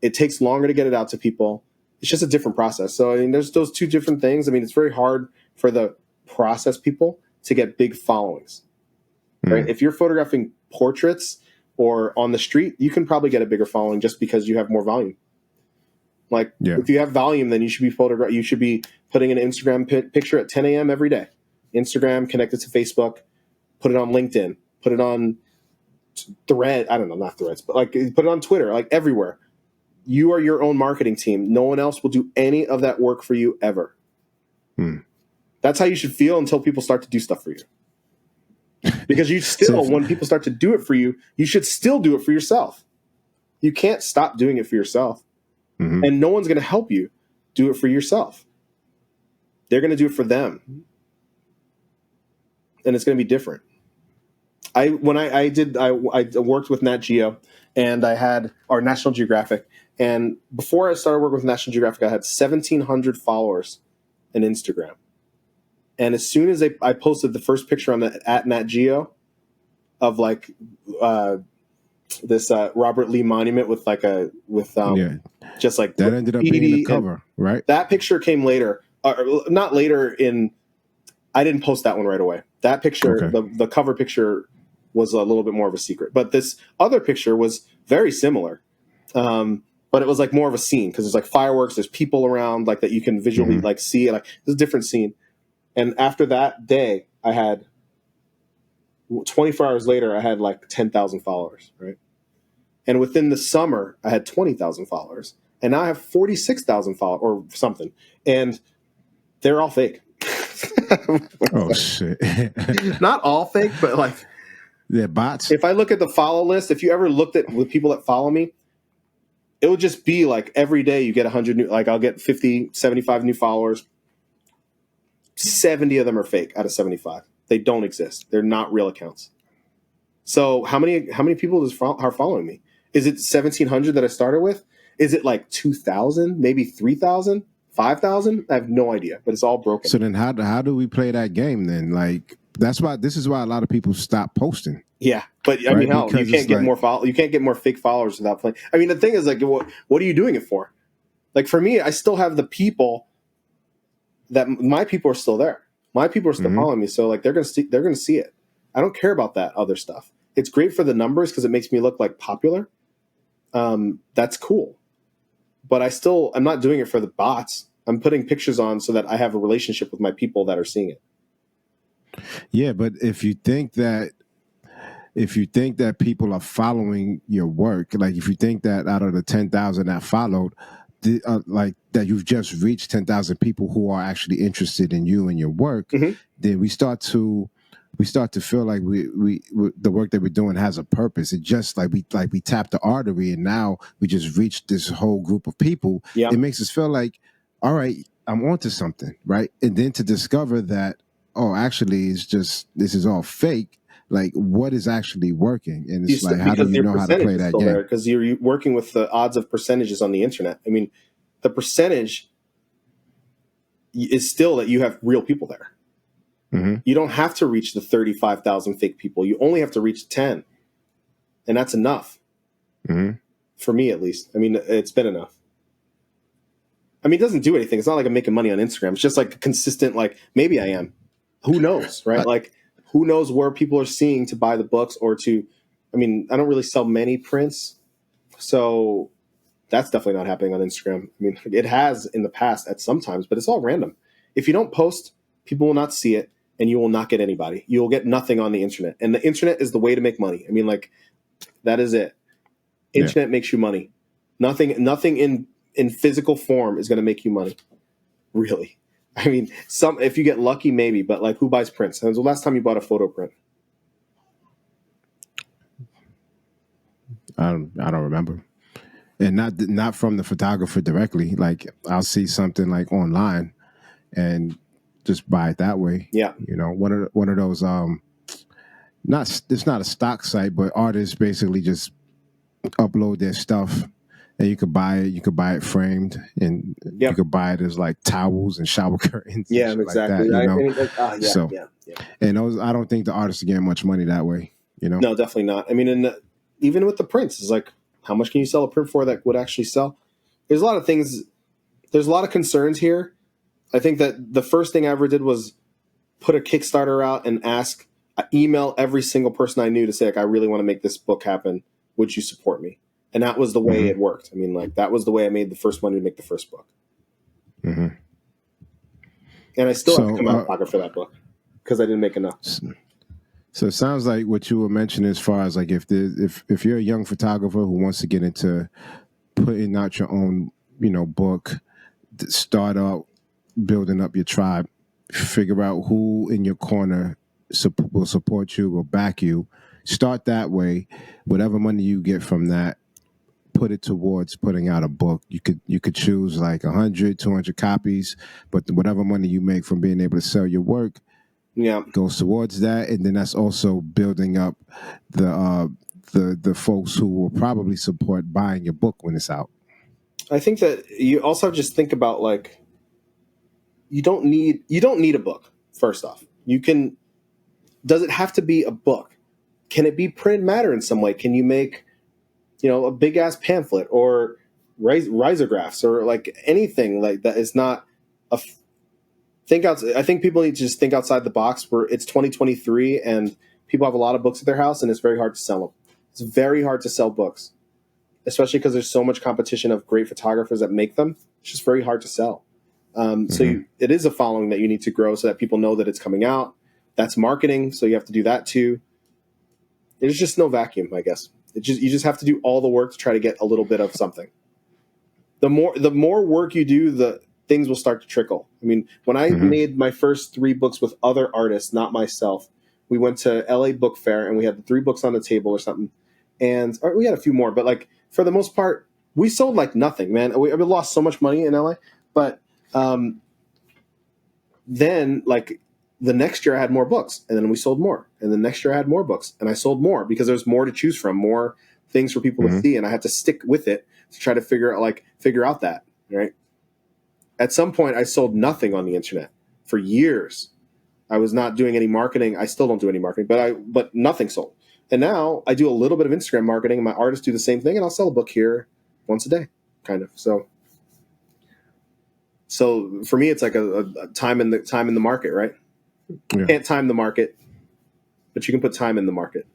Speaker 1: It takes longer to get it out to people. It's just a different process. So, I mean, there's those two different things. I mean, it's very hard for the process people to get big followings, right? If you're photographing portraits or on the street, you can probably get a bigger following just because you have more volume. Like, if you have volume, then you should be putting an Instagram picture at 10 a.m. every day. Instagram, connected to Facebook, put it on LinkedIn, put it on Thread. I don't know, not Threads, but like put it on Twitter, like everywhere. You are your own marketing team. No one else will do any of that work for you ever. That's how you should feel until people start to do stuff for you. Because you still, when people start to do it for you, you should still do it for yourself. You can't stop doing it for yourself. And no one's going to help you do it for yourself. They're going to do it for them. And it's going to be different. I worked with Nat Geo, and I had our National Geographic. And before I started working with National Geographic, I had 1,700 followers on Instagram. And as soon as I posted the first picture on at Nat Geo of like this Robert Lee monument with just like
Speaker 2: that ended up being the cover, right?
Speaker 1: That picture came later, not later in. I didn't post that one right away. That picture, the cover picture, was a little bit more of a secret. But this other picture was very similar, but it was like more of a scene because there's like fireworks, there's people around like that you can visually like see. Like it's a different scene. And after that day, I had 24 hours later, I had like 10,000 followers, right? And within the summer, I had 20,000 followers. And now I have 46,000 followers or something. And they're all fake.
Speaker 2: Oh, shit.
Speaker 1: Not all fake, but like...
Speaker 2: They're bots?
Speaker 1: If I look at the follow list, if you ever looked at the people that follow me, it would just be like every day you get 100 new... Like I'll get 50, 75 new followers. 70 of them are fake out of 75. They don't exist. They're not real accounts. So how many people are following me? Is it 1,700 that I started with? Is it like 2,000, maybe 3,000, 5,000? I have no idea, but it's all broken.
Speaker 2: So then how do we play that game then? Like this is why a lot of people stop posting.
Speaker 1: Yeah, but I mean, hell, you can't get you can't get more fake followers without playing. I mean, the thing is, like, what are you doing it for? Like for me, I still have the people that my people are still there. My people are still following me, so like they're gonna see it. I don't care about that other stuff. It's great for the numbers because it makes me look like popular. That's cool, but I'm not doing it for the bots. I'm putting pictures on so that I have a relationship with my people that are seeing it.
Speaker 2: Yeah, but if you think that people are following your work, like if you think that out of the 10,000 that followed, like that you've just reached 10,000 people who are actually interested in you and your work, then we start to feel like we the work that we're doing has a purpose. It just like we tapped the artery and now we just reached this whole group of people. Yeah. It makes us feel like, all right, I'm onto something, right? And then to discover that, oh, actually, this is all fake. Like, what is actually working? And it's like, how do you know how to play that game?
Speaker 1: Because you're working with the odds of percentages on the internet. I mean, the percentage is still that you have real people there. You don't have to reach the 35,000 fake people. You only have to reach 10. And that's enough. For me, at least. I mean, it's been enough. I mean, it doesn't do anything. It's not like I'm making money on Instagram. It's just like a consistent, like, maybe I am. Who knows, right? Like, who knows where people are seeing to buy the books or to, I mean, I don't really sell many prints. So that's definitely not happening on Instagram. I mean, it has in the past at some times, but it's all random. If you don't post, people will not see it and you will not get anybody. You will get nothing on the internet. And the internet is the way to make money. I mean, like, that is it. Internet makes you money. Nothing in physical form is going to make you money. Really. I mean, if you get lucky, maybe, but like, who buys prints? When was the last time you bought a photo print?
Speaker 2: I don't remember, and not from the photographer directly. Like, I'll see something like online, and just buy it that way.
Speaker 1: Yeah,
Speaker 2: you know, one of those. It's not a stock site, but artists basically just upload their stuff, and you could buy it. You could buy it framed, and you could buy it as like towels and shower curtains.
Speaker 1: Yeah,
Speaker 2: and shit
Speaker 1: exactly.
Speaker 2: like that.
Speaker 1: Yeah,
Speaker 2: So, and those, I don't think the artists are getting much money that way.
Speaker 1: No, definitely not. I mean, and even with the prints, it's like, how much can you sell a print for that would actually sell? There's a lot of things. There's a lot of concerns here. I think that the first thing I ever did was put a Kickstarter out and email every single person I knew to say, like, I really want to make this book happen. Would you support me? And that was the way it worked. I mean, like, that was the way I made the first money to make the first book. And I still have to come out of pocket for that book because I didn't make enough.
Speaker 2: So it sounds like what you were mentioning as far as like if you're a young photographer who wants to get into putting out your own, book, start out building up your tribe, figure out who in your corner will support you, will back you. Start that way. Whatever money you get from that, put it towards putting out a book. You could choose like 100, 200 copies, but whatever money you make from being able to sell your work goes towards that, and then that's also building up the folks who will probably support buying your book when it's out.
Speaker 1: I think that you also just think about, like, you don't need a book. First off, does it have to be a book? Can it be printed matter in some way? Can you make, a big ass pamphlet or risographs or like anything like that is not a I think people need to just think outside the box. Where it's 2023 and people have a lot of books at their house, and it's very hard to sell them. It's very hard to sell books, especially because there's so much competition of great photographers that make them. It's just very hard to sell. So it is a following that you need to grow so that people know that it's coming out. That's marketing, so you have to do that too. There's just no vacuum, I guess. You just have to do all the work to try to get a little bit of something. The more work you do, the things will start to trickle. I mean, when I made my first 3 books with other artists, not myself, we went to LA Book Fair and we had the 3 books on the table or something. Or we had a few more, but like for the most part, we sold like nothing, man. We lost so much money in LA. But then like the next year I had more books, and then we sold more. And the next year I had more books and I sold more because there's more to choose from, more things for people to see. And I had to stick with it to try to figure out that, right? At some point, I sold nothing on the internet for years. I was not doing any marketing. I still don't do any marketing, but nothing sold. And now I do a little bit of Instagram marketing, and my artists do the same thing, and I'll sell a book here once a day, kind of. So for me, it's like a time in the market, right? You can't time the market, but you can put time in the market.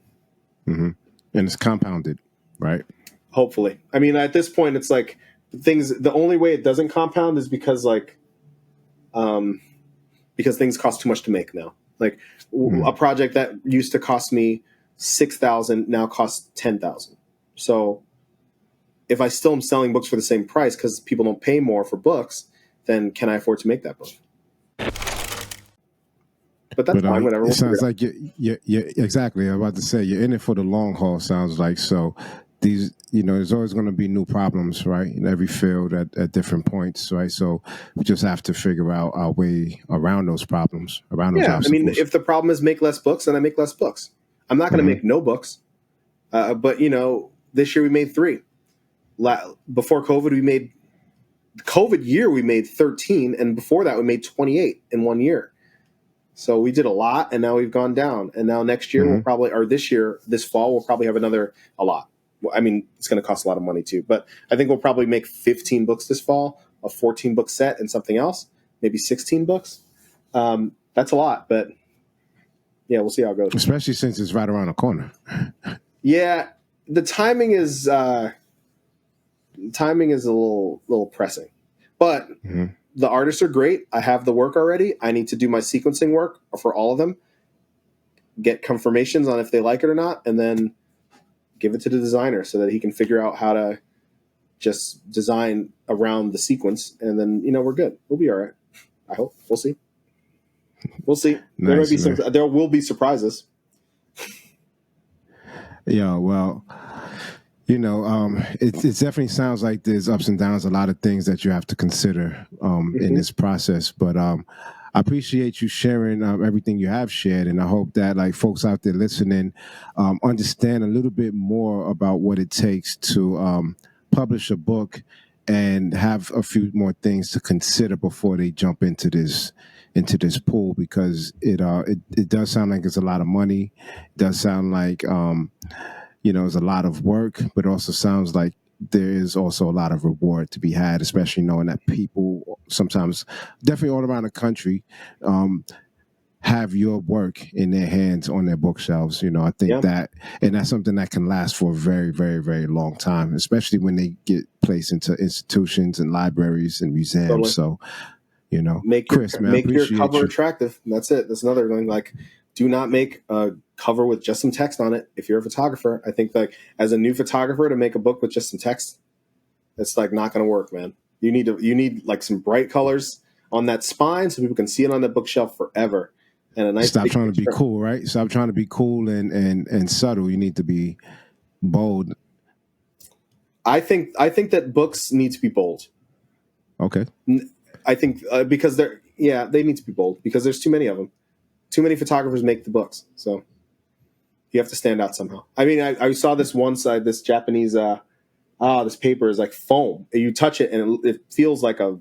Speaker 2: And it's compounded, right?
Speaker 1: Hopefully. I mean, at this point, it's like the only way it doesn't compound is because things cost too much to make now. Like a project that used to cost me $6,000 now costs $10,000. So if I still am selling books for the same price because people don't pay more for books, then can I afford to make that book? But that's fine. Whatever.
Speaker 2: It sounds like you're exactly. I'm about to say you're in it for the long haul. Sounds like so. These, there's always going to be new problems, right, in every field at different points, right? So we just have to figure out our way around those problems, around those obstacles.
Speaker 1: I mean, if the problem is make less books, then I make less books. I'm not going to make no books. But, this year we made 3. Before COVID, COVID year, we made 13. And before that, we made 28 in 1 year. So we did a lot, and now we've gone down. And now next year, this fall, we'll probably have a lot. I mean, it's going to cost a lot of money too, but I think we'll probably make 15 books this fall, a 14-book set and something else, maybe 16 books. That's a lot, but yeah, we'll see how it goes.
Speaker 2: Especially since it's right around the corner.
Speaker 1: Yeah, the timing is a little pressing, but the artists are great. I have the work already. I need to do my sequencing work for all of them, get confirmations on if they like it or not, and then give it to the designer so that he can figure out how to just design around the sequence, and then we're good. We'll be all right. I hope. We'll see.
Speaker 2: Nice,
Speaker 1: there will be surprises.
Speaker 2: Yeah, well, it definitely sounds like there's ups and downs, a lot of things that you have to consider in this process. But I appreciate you sharing everything you have shared, and I hope that like folks out there listening understand a little bit more about what it takes to publish a book and have a few more things to consider before they jump into this pool, because it does sound like it's a lot of money. It does sound like it's a lot of work, but it also sounds like there is also a lot of reward to be had, especially knowing that people sometimes, definitely all around the country, have your work in their hands on their bookshelves. I think and that's something that can last for a very, very, very long time, especially when they get placed into institutions and libraries and museums.
Speaker 1: Totally.
Speaker 2: So,
Speaker 1: make
Speaker 2: Kris, man,
Speaker 1: make your cover
Speaker 2: you.
Speaker 1: attractive. That's it. That's another thing. Like, do not make a cover with just some text on it. If you're a photographer, I think like as a new photographer to make a book with just some text, it's like not going to work, man. You need like some bright colors on that spine so people can see it on the bookshelf forever. And a nice
Speaker 2: Stop trying to be cool, right? Stop trying to be cool and subtle. You need to be bold.
Speaker 1: I think that books need to be bold.
Speaker 2: Okay.
Speaker 1: I think because they need to be bold because there's too many of them. Too many photographers make the books, so you have to stand out somehow. I mean, I saw this one side, this Japanese, this paper is like foam. You touch it and it feels like a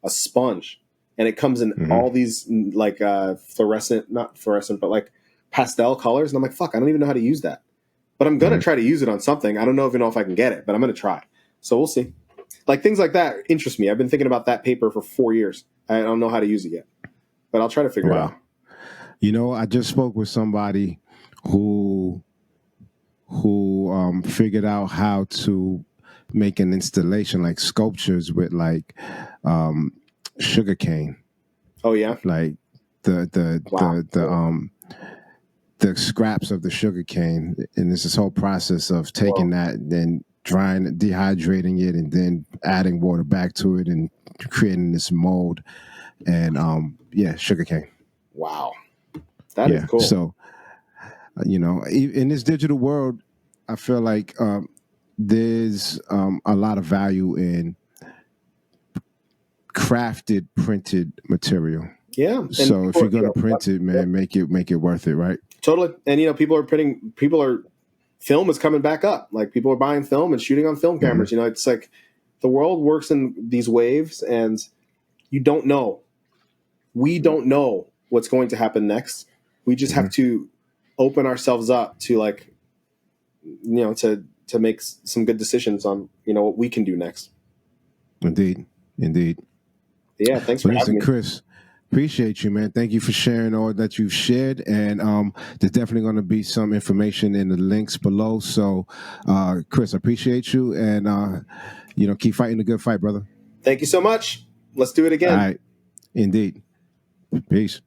Speaker 1: sponge, and it comes in all these like not fluorescent, but like pastel colors. And I'm like, fuck, I don't even know how to use that, but I'm gonna try to use it on something. I don't even know if I can get it, but I'm gonna try. So we'll see. Like things like that interest me. I've been thinking about that paper for 4 years. I don't know how to use it yet, but I'll try to figure it out.
Speaker 2: I just spoke with somebody who figured out how to make an installation, like sculptures with like sugar cane.
Speaker 1: Oh yeah,
Speaker 2: like the scraps of the sugar cane, and it's this whole process of taking that and then drying, dehydrating it, and then adding water back to it and creating this mold. And sugar cane.
Speaker 1: Wow, that is cool.
Speaker 2: So in this digital world, I feel like there's a lot of value in crafted printed material.
Speaker 1: Yeah.
Speaker 2: So if you're going to print it, man, make it worth it, right?
Speaker 1: Totally. And film is coming back up. Like people are buying film and shooting on film cameras. It's like the world works in these waves, and you don't know. We don't know what's going to happen next. We just have to open ourselves up to like, to make some good decisions on, what we can do next.
Speaker 2: Indeed.
Speaker 1: Yeah. Thanks for having me,
Speaker 2: Kris. Appreciate you, man. Thank you for sharing all that you've shared. And there's definitely going to be some information in the links below. So, Kris, I appreciate you. And, keep fighting the good fight, brother.
Speaker 1: Thank you so much. Let's do it again.
Speaker 2: All right. Indeed. Peace.